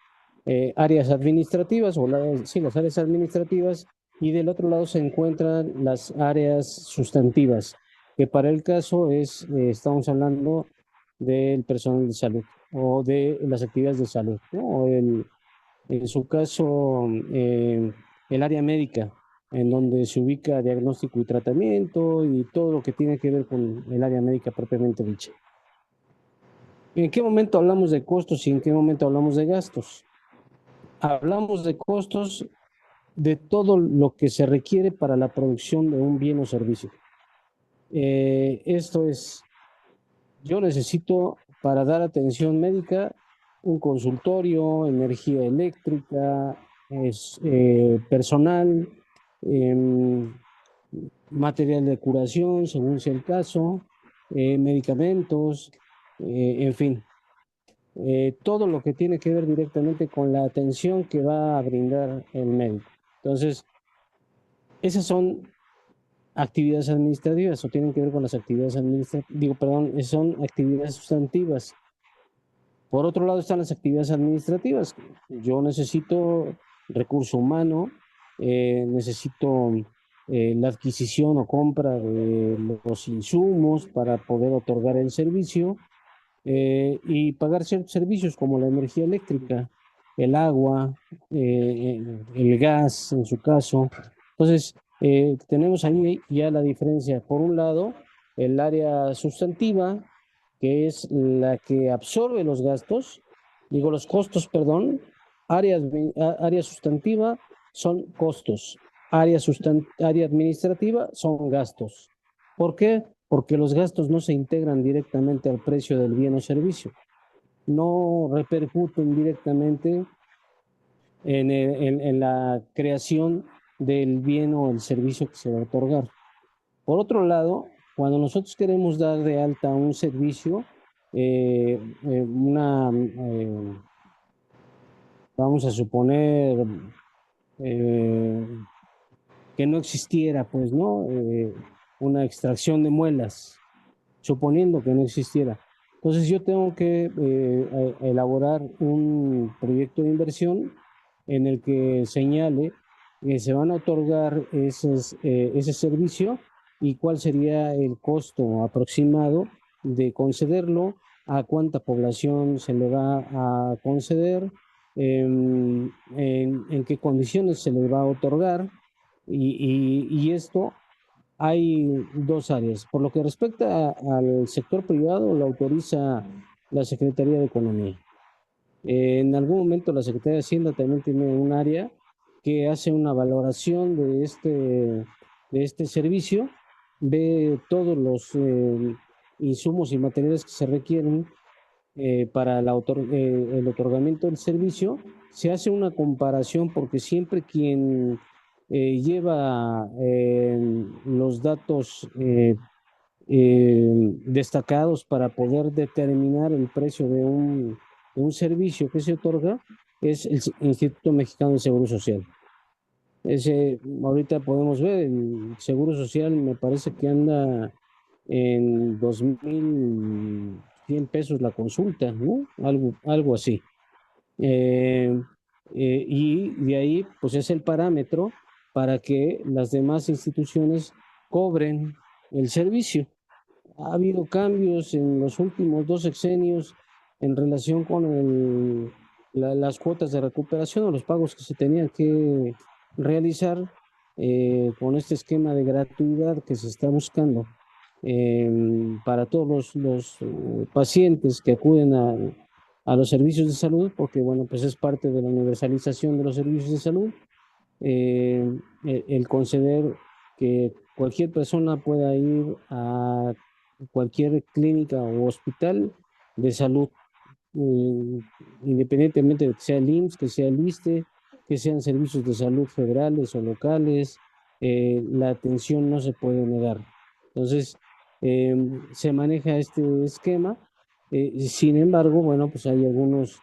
áreas administrativas, sí, las áreas administrativas, y del otro lado se encuentran las áreas sustantivas, que para el caso estamos hablando del personal de salud o de las actividades de salud, ¿no? En su caso, el área médica, en donde se ubica diagnóstico y tratamiento y todo lo que tiene que ver con el área médica propiamente dicha. ¿En qué momento hablamos de costos y en qué momento hablamos de gastos? Hablamos de costos de todo lo que se requiere para la producción de un bien o servicio. Esto es, yo necesito para dar atención médica un consultorio, energía eléctrica, personal, em, material de curación, según sea el caso, medicamentos, en fin, todo lo que tiene que ver directamente con la atención que va a brindar el médico. Entonces, esas son actividades administrativas o tienen que ver con las actividades administrativas, digo, perdón, son actividades sustantivas. Por otro lado están las actividades administrativas. Yo necesito recurso humano, necesito la adquisición o compra de los insumos para poder otorgar el servicio, y pagar ciertos servicios como la energía eléctrica, el agua, el gas en su caso. Entonces, tenemos ahí ya la diferencia. Por un lado, el área sustantiva, que es la que absorbe los gastos, digo los costos, perdón, área sustantiva son costos, área administrativa son gastos. ¿Por qué? Porque los gastos no se integran directamente al precio del bien o servicio, no repercuten directamente en la creación del bien o el servicio que se va a otorgar. Por otro lado, cuando nosotros queremos dar de alta un servicio, vamos a suponer eh, que no existiera, pues, ¿no? Una extracción de muelas, suponiendo que no existiera. Entonces yo tengo que elaborar un proyecto de inversión en el que señale que se van a otorgar ese servicio y cuál sería el costo aproximado de concederlo, a cuánta población se le va a conceder, en qué condiciones se le va a otorgar, y esto hay dos áreas. Por lo que respecta al sector privado, lo autoriza la Secretaría de Economía. En algún momento la Secretaría de Hacienda también tiene un área que hace una valoración de este servicio, ve todos los insumos y materiales que se requieren para el otorgamiento del servicio. Se hace una comparación porque siempre quien lleva los datos destacados para poder determinar el precio de un servicio que se otorga es el Instituto Mexicano de Seguro Social. Ahorita podemos ver, el Seguro Social me parece que anda en 2,100 pesos la consulta, ¿no? Algo así. Eh, y de ahí, pues es el parámetro para que las demás instituciones cobren el servicio. Ha habido cambios en los últimos 2 sexenios en relación con las cuotas de recuperación o los pagos que se tenían que realizar, con este esquema de gratuidad que se está buscando para todos los pacientes que acuden a los servicios de salud, porque bueno, pues es parte de la universalización de los servicios de salud, el conceder que cualquier persona pueda ir a cualquier clínica o hospital de salud, eh, independientemente de que sea el IMSS, que sea el ISSSTE, que sean servicios de salud federales o locales, la atención no se puede negar. Entonces, se maneja este esquema. Sin embargo, bueno, pues hay algunos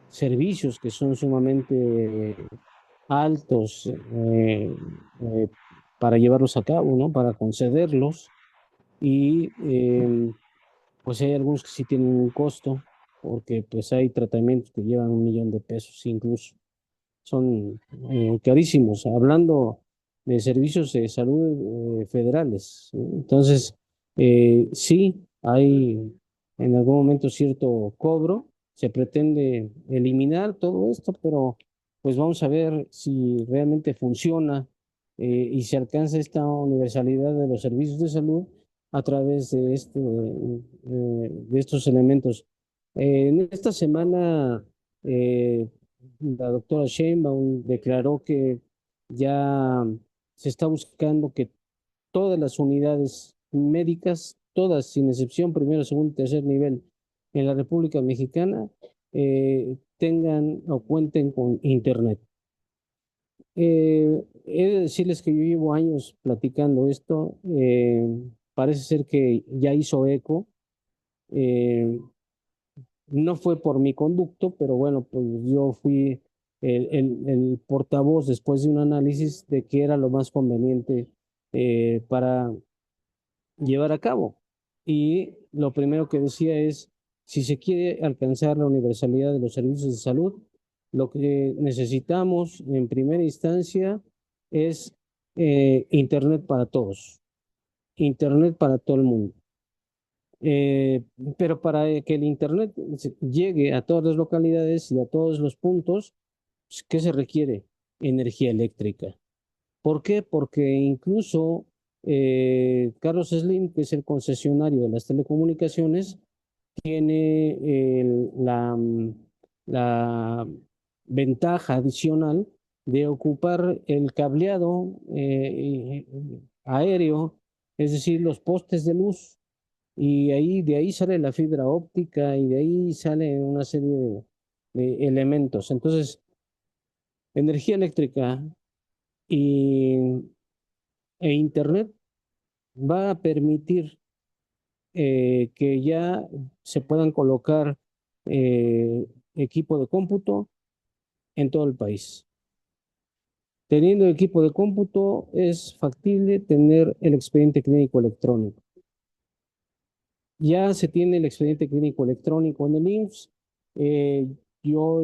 servicios que son sumamente altos, eh, para llevarlos a cabo, ¿no? Para concederlos. Y pues hay algunos que sí tienen un costo. porque pues hay tratamientos que llevan 1 millón de pesos incluso. Son carísimos, hablando de servicios de salud federales. Entonces, sí, hay en algún momento cierto cobro, se pretende eliminar todo esto, pero pues vamos a ver si realmente funciona y se alcanza esta universalidad de los servicios de salud a través de estos elementos. En esta semana, la doctora Sheinbaum declaró que ya se está buscando que todas las unidades médicas, todas sin excepción, primero, segundo y tercer nivel en la República Mexicana, tengan o cuenten con Internet. He de decirles que yo llevo años platicando esto, parece ser que ya hizo eco. eh, no fue por mi conducto, pero bueno, pues yo fui el portavoz después de un análisis de qué era lo más conveniente para llevar a cabo. Y lo primero que decía es, si se quiere alcanzar la universalidad de los servicios de salud, lo que necesitamos en primera instancia es Internet para todos, Internet para todo el mundo. Eh, pero para que el Internet llegue a todas las localidades y a todos los puntos, pues, ¿qué se requiere? Energía eléctrica. ¿Por qué? Porque incluso Carlos Slim, que es el concesionario de las telecomunicaciones, tiene la ventaja adicional de ocupar el cableado aéreo, es decir, los postes de luz, y de ahí sale la fibra óptica y de ahí sale una serie de elementos. Entonces, energía eléctrica y, e Internet va a permitir que ya se puedan colocar equipo de cómputo en todo el país. Teniendo equipo de cómputo, es factible tener el expediente clínico electrónico. Ya se tiene el expediente clínico electrónico en el IMSS. Yo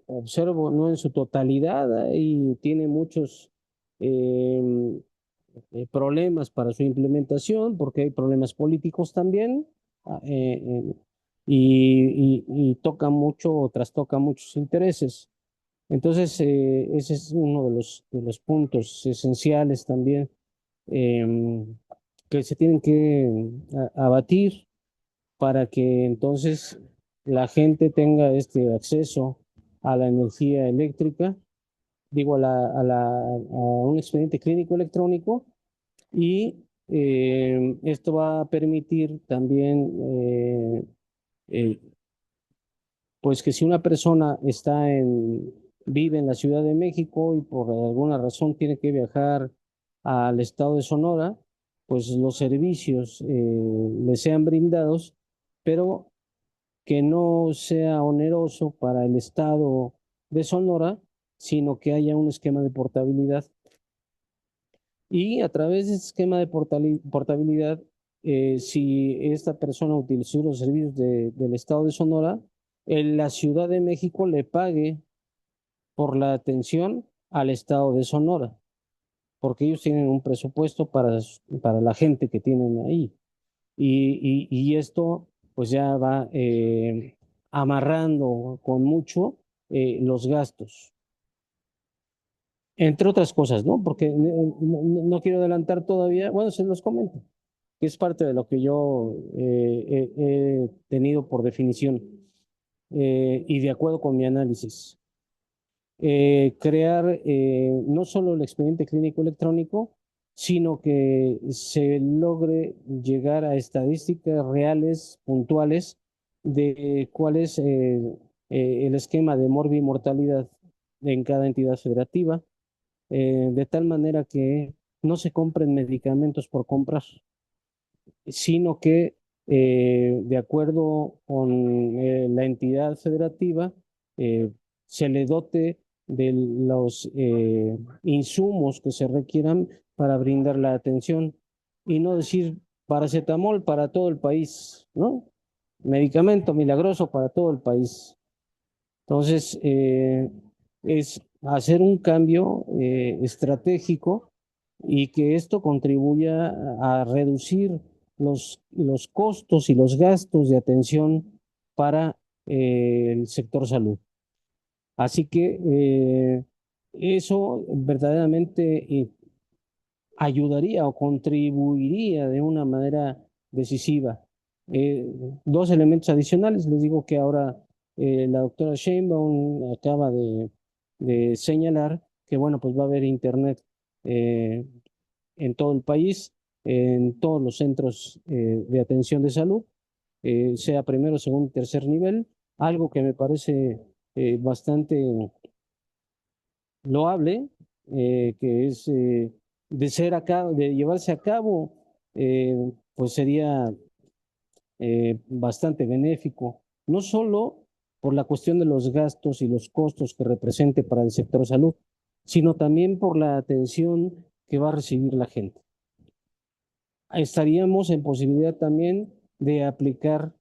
observo, no en su totalidad, y tiene muchos eh, problemas para su implementación, porque hay problemas políticos también, ah, y toca mucho o trastoca muchos intereses. Entonces, ese es uno de los puntos esenciales también que se tienen que abatir para que entonces la gente tenga este acceso a la energía eléctrica, digo, a un expediente clínico electrónico, y esto va a permitir también, eh, pues que si una persona vive en la Ciudad de México y por alguna razón tiene que viajar al estado de Sonora, pues los servicios le sean brindados, pero que no sea oneroso para el estado de Sonora, sino que haya un esquema de portabilidad. Y a través de ese esquema de portabilidad, si esta persona utilizó los servicios del estado de Sonora, la Ciudad de México le pague por la atención al estado de Sonora, porque ellos tienen un presupuesto para la gente que tienen ahí. Y esto pues ya va amarrando con mucho los gastos, entre otras cosas, ¿no? Porque no quiero adelantar todavía, bueno, se los comento, que es parte de lo que yo he tenido por definición y de acuerdo con mi análisis. Crear no solo el expediente clínico electrónico, sino que se logre llegar a estadísticas reales, puntuales, de cuál es el esquema de morbimortalidad en cada entidad federativa, de tal manera que no se compren medicamentos por comprar, sino que de acuerdo con la entidad federativa se le dote de los insumos que se requieran para brindar la atención y no decir paracetamol para todo el país, ¿no? medicamento milagroso para todo el país. Entonces, es hacer un cambio estratégico y que esto contribuya a reducir los costos y los gastos de atención para el sector salud. Así que eso verdaderamente ayudaría o contribuiría de una manera decisiva. Eh, Dos elementos adicionales, les digo que ahora la doctora Sheinbaum acaba de señalar que, bueno, pues va a haber internet eh, en todo el país, en todos los centros de atención de salud, sea primero, segundo, tercer nivel, algo que me parece bastante loable, que es de llevarse a cabo, pues sería bastante benéfico, no solo por la cuestión de los gastos y los costos que represente para el sector salud, sino también por la atención que va a recibir la gente. Estaríamos en posibilidad también de aplicar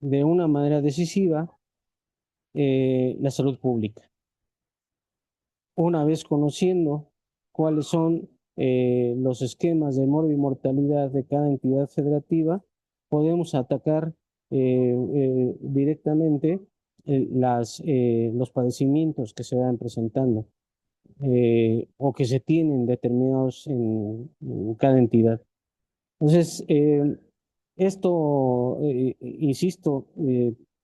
de una manera decisiva la salud pública. Una vez conociendo cuáles son los esquemas de mortalidad de cada entidad federativa, podemos atacar directamente los padecimientos que se van presentando o que se tienen determinados en cada entidad. Entonces, esto, insisto,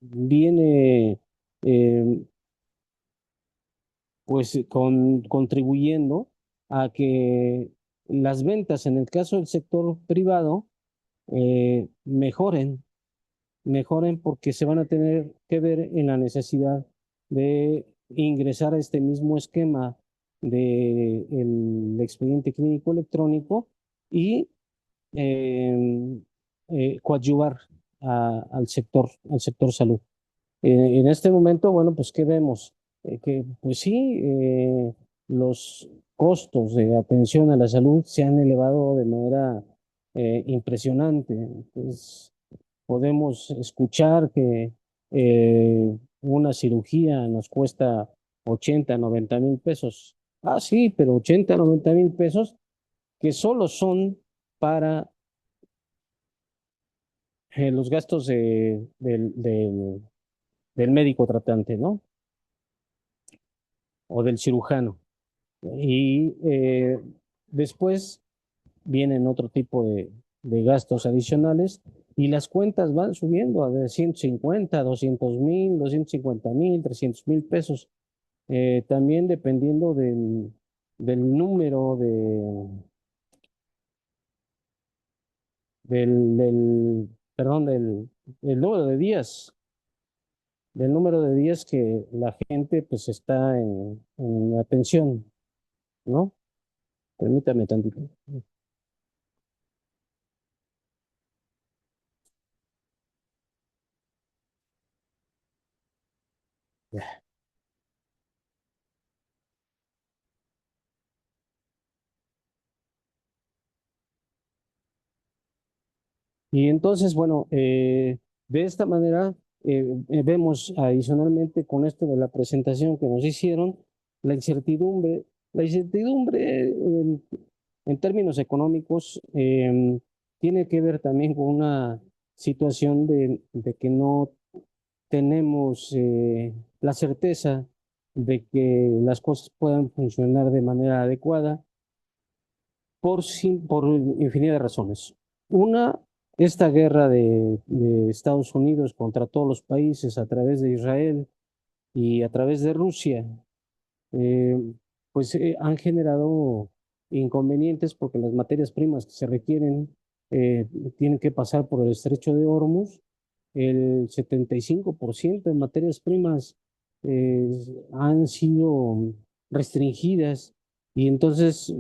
viene pues contribuyendo a que las ventas en el caso del sector privado mejoren porque se van a tener que ver en la necesidad de ingresar a este mismo esquema del expediente clínico electrónico y eh, coadyuvar al sector salud. En este momento, bueno, pues, ¿qué vemos? Que, pues sí, los costos de atención a la salud se han elevado de manera impresionante. Entonces, podemos escuchar que una cirugía nos cuesta 80, 90 mil pesos. Ah, sí, pero 80, 90 mil pesos que solo son para los gastos del médico tratante, ¿no? O del cirujano. Y después vienen otro tipo de gastos adicionales y las cuentas van subiendo a de 150, 200,000, 250,000, 300,000 pesos. También dependiendo del número perdón, del número de días, del número de días que la gente pues está en atención, ¿no? Permítame tantito. Y entonces, bueno, de esta manera vemos adicionalmente con esto de la presentación que nos hicieron, la incertidumbre, la incertidumbre en términos económicos tiene que ver también con una situación de que no tenemos la certeza de que las cosas puedan funcionar de manera adecuada por infinidad de razones. Una, esta guerra de Estados Unidos contra todos los países a través de Israel y a través de Rusia, eh, pues han generado inconvenientes porque las materias primas que se requieren tienen que pasar por el estrecho de Hormuz. El 75% de materias primas han sido restringidas y entonces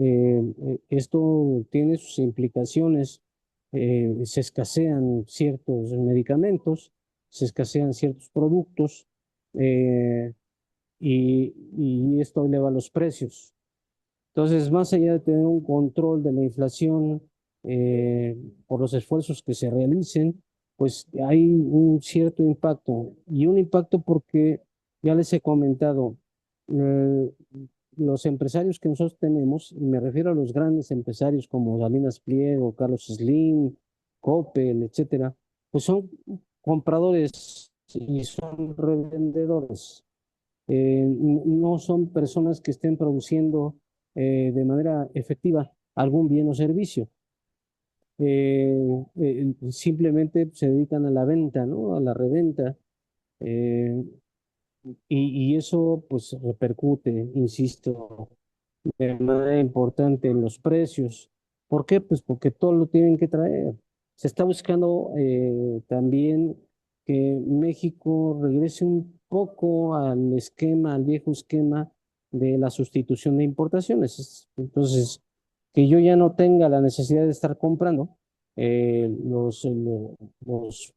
esto tiene sus implicaciones. Se escasean ciertos medicamentos, se escasean ciertos productos eh, y esto eleva los precios. Entonces, más allá de tener un control de la inflación por los esfuerzos que se realicen, pues hay un cierto impacto. Y un impacto porque, ya les he comentado, eh, los empresarios que nosotros tenemos, y me refiero a los grandes empresarios como Salinas Pliego, Carlos Slim, Coppel, etcétera, pues son compradores y son revendedores. No son personas que estén produciendo de manera efectiva algún bien o servicio. Simplemente se dedican a la venta, ¿no? A la reventa. eh, y eso pues repercute, insisto, de manera importante en los precios. ¿Por qué? Pues porque todo lo tienen que traer. Se está buscando también que México regrese un poco al esquema, al viejo esquema de la sustitución de importaciones. Entonces, que yo ya no tenga la necesidad de estar comprando los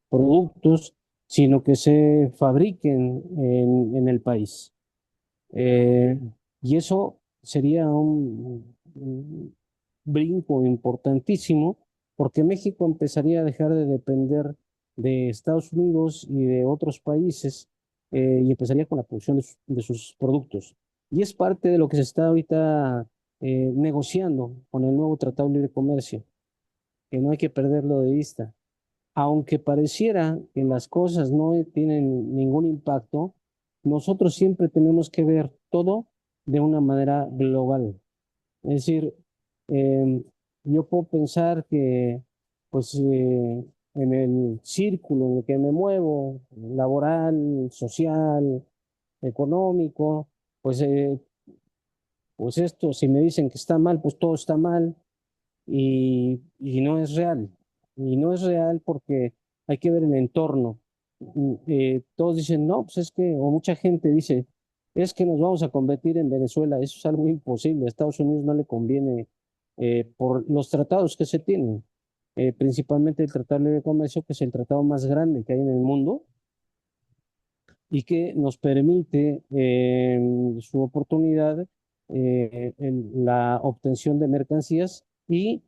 productos, sino que se fabriquen en el país. Eh, y eso sería un brinco importantísimo porque México empezaría a dejar de depender de Estados Unidos y de otros países y empezaría con la producción de sus productos. Y es parte de lo que se está ahorita negociando con el nuevo Tratado de Libre Comercio, que no hay que perderlo de vista. Aunque pareciera que las cosas no tienen ningún impacto, nosotros siempre tenemos que ver todo de una manera global. Es decir, em, yo puedo pensar que, pues, en el círculo en el que me muevo, laboral, social, económico, pues, pues esto, si me dicen que está mal, pues todo está mal y no es real. Y no es real porque hay que ver el entorno. Todos dicen, no, pues es que, o mucha gente dice, es que nos vamos a convertir en Venezuela. Eso es algo imposible. A Estados Unidos no le conviene por los tratados que se tienen, principalmente el Tratado de Libre Comercio, que es el tratado más grande que hay en el mundo y que nos permite su oportunidad en la obtención de mercancías y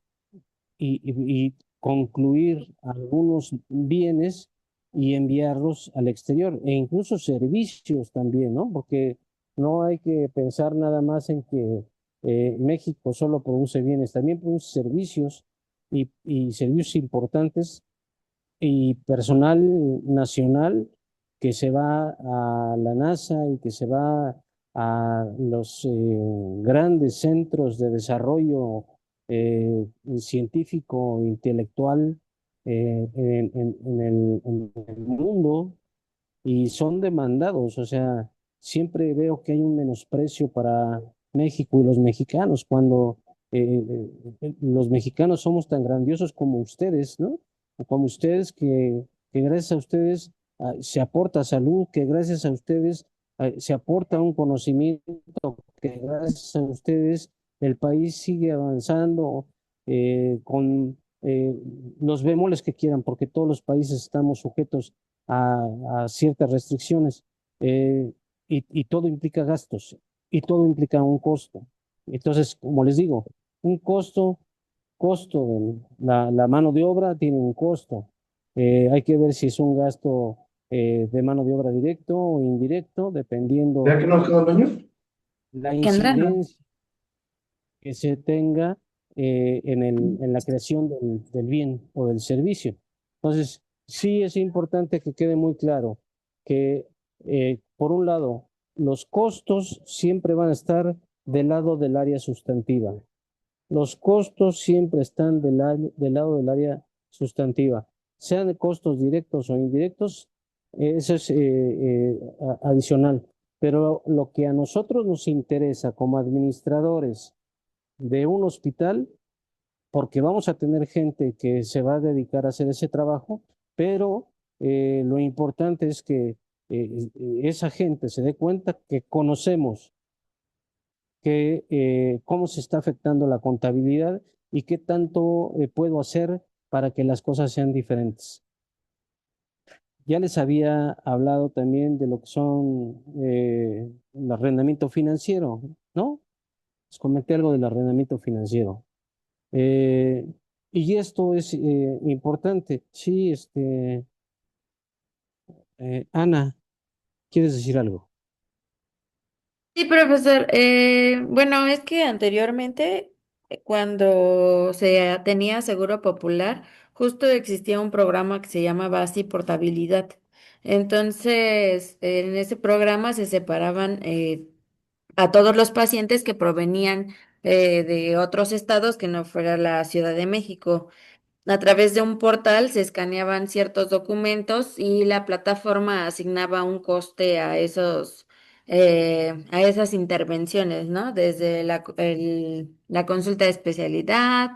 concluir algunos bienes y enviarlos al exterior, e incluso servicios también, ¿no? Porque no hay que pensar nada más en que México solo produce bienes, también produce servicios y servicios importantes y personal nacional que se va a la NASA y que se va a los grandes centros de desarrollo científico, intelectual en el mundo y son demandados. O sea, siempre veo que hay un menosprecio para México y los mexicanos cuando los mexicanos somos tan grandiosos como ustedes, ¿no? Como ustedes que gracias a ustedes se aporta salud, que gracias a ustedes se aporta un conocimiento, que gracias a ustedes el país sigue avanzando con los bemoles que quieran, porque todos los países estamos sujetos a ciertas restricciones eh, y todo implica gastos y todo implica un costo. Entonces, como les digo, un costo de la mano de obra tiene un costo. Hay que ver si es un gasto de mano de obra directo o indirecto, ¿Ya dependiendo que nos quedó el baño? la Kendra, no. incidencia que se tenga en la creación del bien o del servicio. Entonces, sí es importante que quede muy claro que, por un lado, los costos siempre van a estar del lado del área sustantiva. Los costos siempre están del lado del área sustantiva, sean costos directos o indirectos, eso es adicional. Pero lo que a nosotros nos interesa como administradores de un hospital, porque vamos a tener gente que se va a dedicar a hacer ese trabajo, pero lo importante es que esa gente se dé cuenta que conocemos cómo se está afectando la contabilidad y qué tanto puedo hacer para que las cosas sean diferentes. Ya les había hablado también de lo que son el arrendamiento financiero, ¿no? Les comenté algo del arrendamiento financiero. Eh, Y esto es importante. Sí, Ana, ¿quieres decir algo? Sí, profesor. Bueno, es que anteriormente, cuando se tenía seguro popular, justo existía un programa que se llamaba así Portabilidad. Entonces, en ese programa se separaban a todos los pacientes que provenían de otros estados que no fuera la Ciudad de México. A través de un portal se escaneaban ciertos documentos y la plataforma asignaba un coste a esas intervenciones, ¿no? Desde la consulta de especialidad,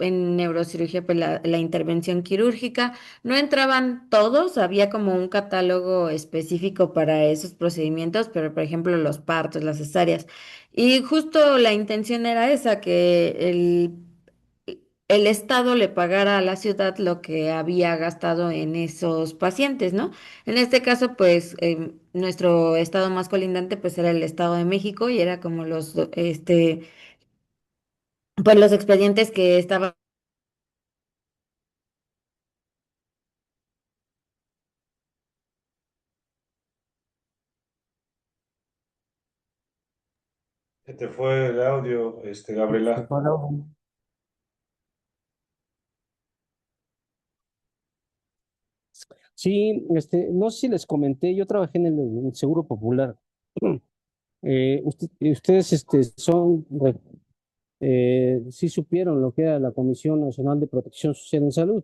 en neurocirugía, pues la intervención quirúrgica. No entraban todos, había como un catálogo específico para esos procedimientos, pero por ejemplo los partos, las cesáreas. Y justo la intención era esa, que el Estado le pagara a la ciudad lo que había gastado en esos pacientes, ¿no? En este caso, pues, nuestro estado más colindante, pues, era el Estado de México y era como pues, los expedientes que estaban. Se te fue el audio, Gabriela. Sí, no sé si les comenté, yo trabajé en el Seguro Popular. Ustedes, sí supieron lo que era la Comisión Nacional de Protección Social en Salud,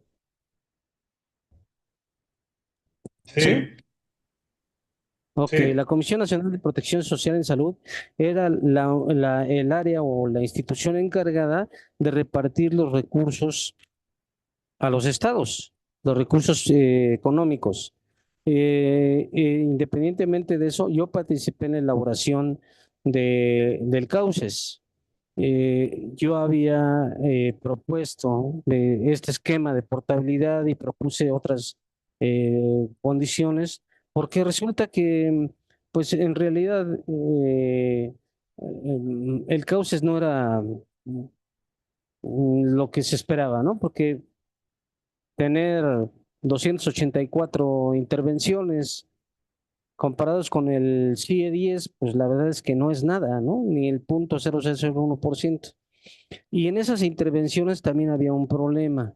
¿sí? Sí, Ok, sí. la Comisión Nacional de Protección Social en Salud era el área o la institución encargada de repartir los recursos a los estados, los recursos económicos. Independientemente de eso, yo participé en la elaboración del CAUCES. Yo había propuesto este esquema de portabilidad y propuse otras condiciones, porque resulta que, pues en realidad, el CAUCES no era lo que se esperaba, ¿no? Porque tener 284 intervenciones comparados con el CIE 10, pues la verdad es que no es nada, ¿no? Ni el 0.0001%. Y en esas intervenciones también había un problema.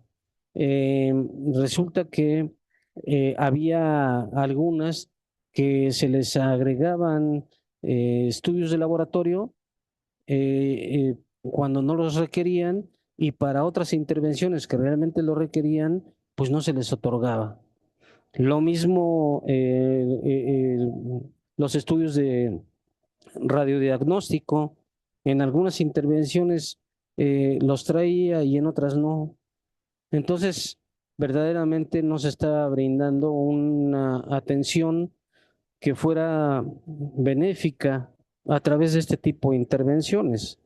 Eh, Resulta que había algunas que se les agregaban estudios de laboratorio cuando no los requerían y para otras intervenciones que realmente lo requerían, pues no se les otorgaba. Lo mismo los estudios de radiodiagnóstico, en algunas intervenciones los traía y en otras no. Entonces, verdaderamente no se estaba brindando una atención que fuera benéfica a través de este tipo de intervenciones.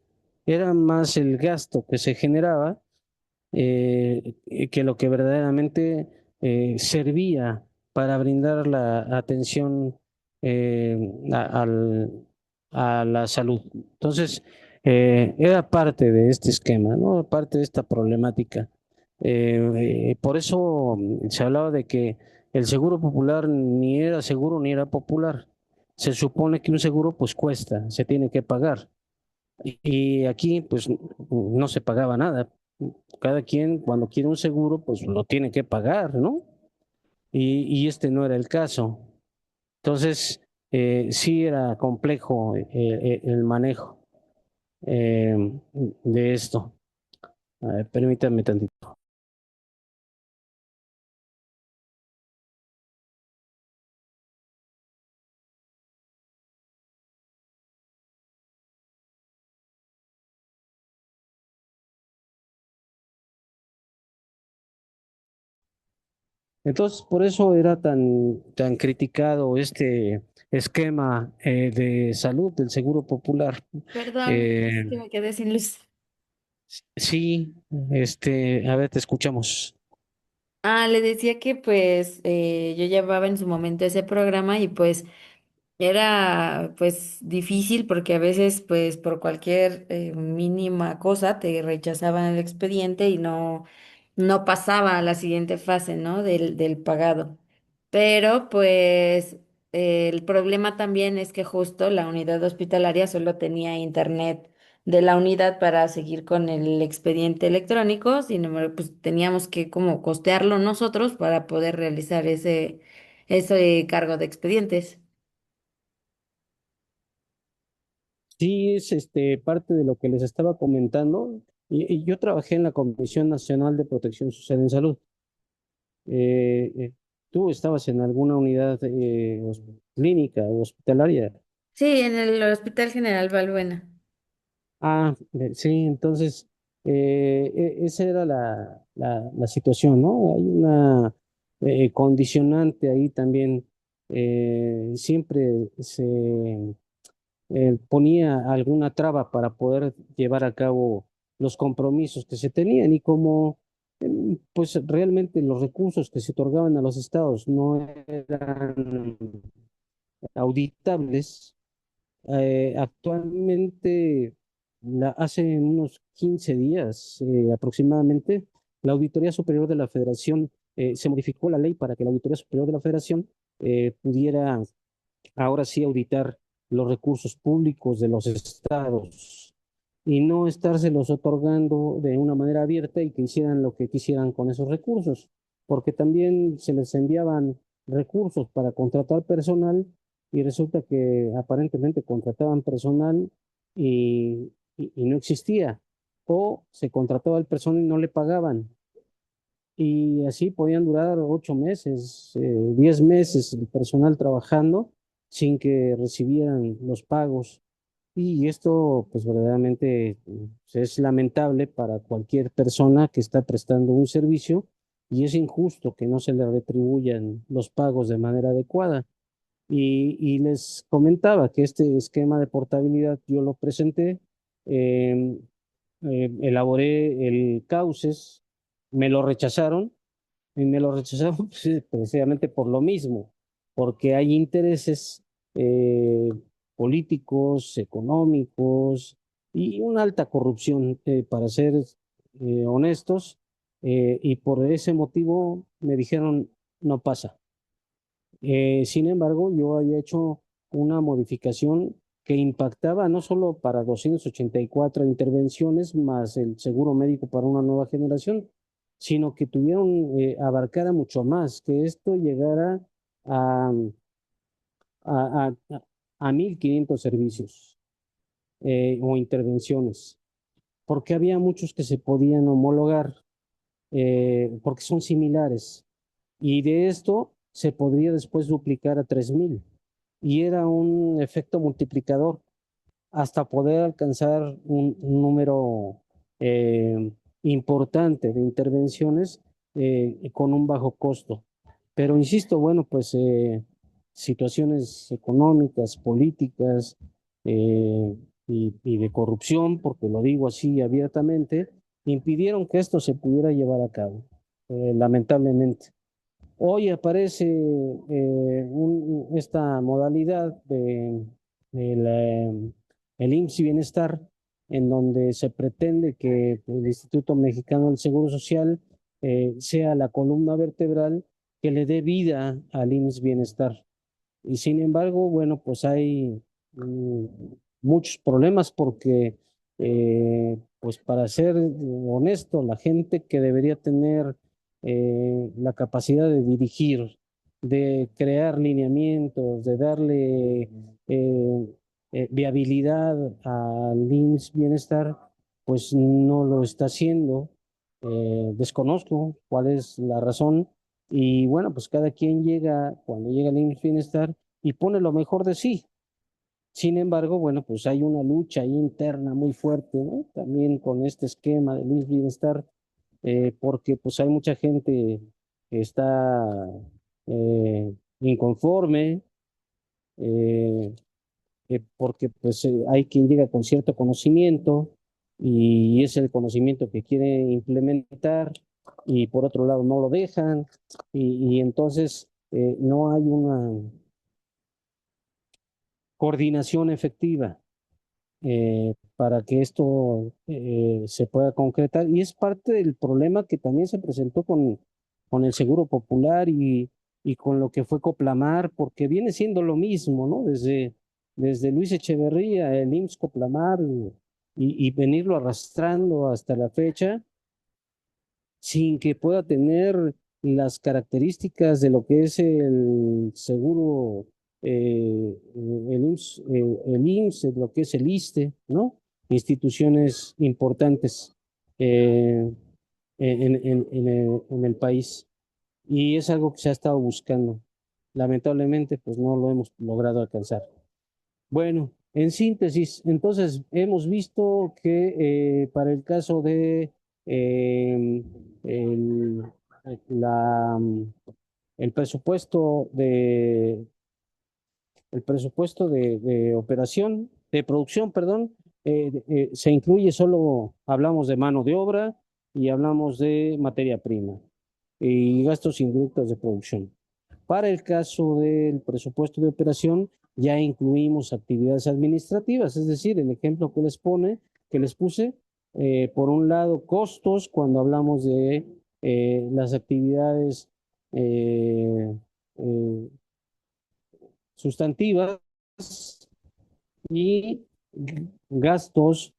Era más el gasto que se generaba que lo que verdaderamente servía para brindar la atención eh, a, a la salud. Entonces, era parte de este esquema, ¿no? Parte de esta problemática. Por eso se hablaba de que el seguro popular ni era seguro ni era popular. Se supone que un seguro pues cuesta, se tiene que pagar. Y aquí pues no se pagaba nada. Cada quien cuando quiere un seguro pues lo tiene que pagar, ¿no? Y este no era el caso. Entonces, sí era complejo el manejo eh, de esto. A ver, permítanme tantito. Entonces, por eso era tan criticado este esquema de salud del Seguro Popular. Perdón, es Eh, que me quedé sin luz. sí, a ver, te escuchamos. Le decía que pues yo llevaba en su momento ese programa y pues Era pues difícil porque a veces pues por cualquier mínima cosa te rechazaban el expediente y no pasaba a la siguiente fase, ¿no? Del pagado. Pero pues el problema también es que justo la unidad hospitalaria solo tenía internet de la unidad para seguir con el expediente electrónico, sin embargo, pues teníamos que como costearlo nosotros para poder realizar ese cargo de expedientes. Sí, es parte de lo que les estaba comentando. Y yo trabajé en la Comisión Nacional de Protección Social en Salud. ¿Tú estabas en alguna unidad clínica o hospitalaria? Sí, en el Hospital General Balbuena. Ah, sí, entonces esa era la situación, ¿no? Hay una condicionante ahí también. Siempre se ponía alguna traba para poder llevar a cabo los compromisos que se tenían y como pues realmente los recursos que se otorgaban a los estados no eran auditables. Actualmente, hace unos 15 días aproximadamente, la Auditoría Superior de la Federación se modificó la ley para que la Auditoría Superior de la Federación pudiera ahora sí auditar los recursos públicos de los estados y no estárselos otorgando de una manera abierta y que hicieran lo que quisieran con esos recursos, porque también se les enviaban recursos para contratar personal y resulta que aparentemente contrataban personal y no existía, o se contrataba el personal y no le pagaban. Y así podían durar 8 meses, 10 meses el personal trabajando sin que recibieran los pagos. Y esto, pues verdaderamente es lamentable para cualquier persona que está prestando un servicio y es injusto que no se le retribuyan los pagos de manera adecuada. Y les comentaba que este esquema de portabilidad yo lo presenté, em, elaboré el cauces, me lo rechazaron y me lo rechazaron pues, precisamente por lo mismo, porque hay intereses eh, políticos, económicos y una alta corrupción, para ser honestos, y por ese motivo me dijeron no pasa. Sin embargo, yo había hecho una modificación que impactaba no solo para 284 intervenciones más el seguro médico para una nueva generación, sino que tuvieron, abarcara mucho más, que esto llegara a, a 1.500 servicios o intervenciones, porque había muchos que se podían homologar, porque son similares. Y de esto se podría después duplicar a 3.000. Y era un efecto multiplicador hasta poder alcanzar un número eh, importante de intervenciones con un bajo costo. Pero insisto, bueno, pues situaciones económicas, políticas y de corrupción, porque lo digo así abiertamente, impidieron que esto se pudiera llevar a cabo, lamentablemente. Hoy aparece esta modalidad el IMSS Bienestar, en donde se pretende que el Instituto Mexicano del Seguro Social sea la columna vertebral que le dé vida al IMSS Bienestar. Y sin embargo, bueno, pues hay mm, muchos problemas porque, pues para ser honesto, la gente que debería tener la capacidad de dirigir, de crear lineamientos, de darle viabilidad al IMSS Bienestar, pues no lo está haciendo. Desconozco cuál es la razón. Y bueno, pues cada quien llega, cuando llega al IMSS Bienestar, y pone lo mejor de sí. Sin embargo, bueno, pues hay una lucha ahí interna muy fuerte, ¿no? También con este esquema del IMSS Bienestar, porque pues hay mucha gente que está inconforme, eh, porque pues hay quien llega con cierto conocimiento y es el conocimiento que quiere implementar y por otro lado no lo dejan y entonces no hay coordinación efectiva para que esto se pueda concretar. Y es parte del problema que también se presentó con el Seguro Popular y con lo que fue Coplamar, porque viene siendo lo mismo, ¿no? Desde Luis Echeverría, el IMSS Coplamar, y venirlo arrastrando hasta la fecha, sin que pueda tener las características de lo que es el seguro, el IMSS, lo que es el ISSSTE, ¿no? Instituciones importantes en el país. Y es algo que se ha estado buscando. Lamentablemente, pues no lo hemos logrado alcanzar. Bueno, en síntesis, entonces hemos visto que para el caso de eh, el, la, el presupuesto de operación, de producción, perdón, se incluye solo, hablamos de mano de obra y hablamos de materia prima y gastos indirectos de producción. Para el caso del presupuesto de operación, ya incluimos actividades administrativas, es decir, el ejemplo que les puse, por un lado, costos cuando hablamos de las actividades eh, eh, sustantivas y gastos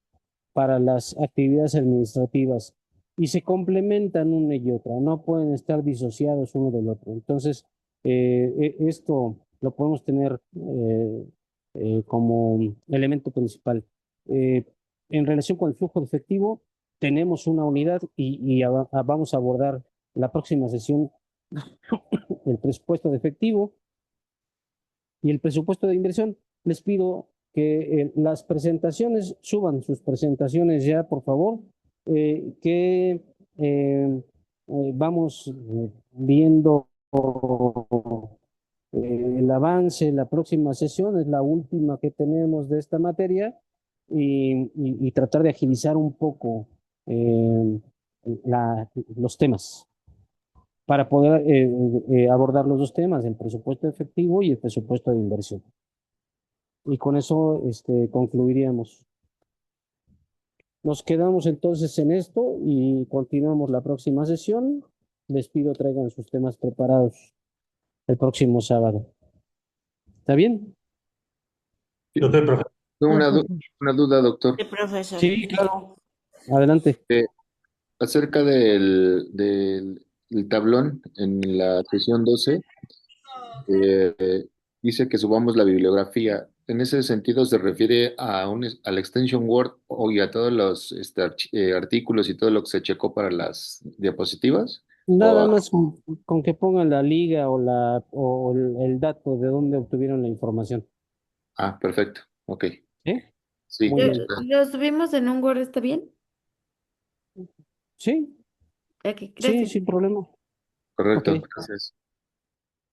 para las actividades administrativas y se complementan una y otra, no pueden estar disociados uno del otro. Entonces, esto lo podemos tener como elemento principal. Eh, en relación con el flujo de efectivo, tenemos una unidad y vamos a abordar la próxima sesión el presupuesto de efectivo y el presupuesto de inversión. Les pido que las presentaciones, suban sus presentaciones ya, por favor, que vamos viendo el avance. La próxima sesión es la última que tenemos de esta materia y tratar de agilizar un poco los temas para poder abordar los dos temas, el presupuesto efectivo y el presupuesto de inversión. Y con eso concluiríamos. Nos quedamos entonces en esto y continuamos la próxima sesión. Les pido traigan sus temas preparados el próximo sábado. ¿Está bien? Doctor, profesor. Tengo una duda, doctor. Sí, profesor. Sí, claro. Adelante. Acerca del tablón en la sesión 12, dice que subamos la bibliografía. ¿En ese sentido se refiere al extension Word y a todos los artículos y todo lo que se checó para las diapositivas? Nada ¿O más con que pongan la liga o el dato de dónde obtuvieron la información. perfecto. Ok. ¿Sí? Sí, Muy bien. ¿Lo subimos en un Word, está bien? Sí, Ok, sí, gracias. sin problema. correcto. Ok. Gracias.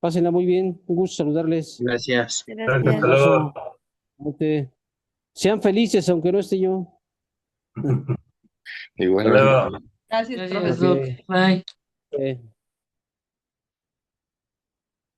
Pásenla muy bien. Un gusto saludarles. Gracias. Gracias, Gracias. hasta luego. Sean felices aunque no esté yo. Y bueno, Hasta luego. Gracias, Ok. profesor. Bye.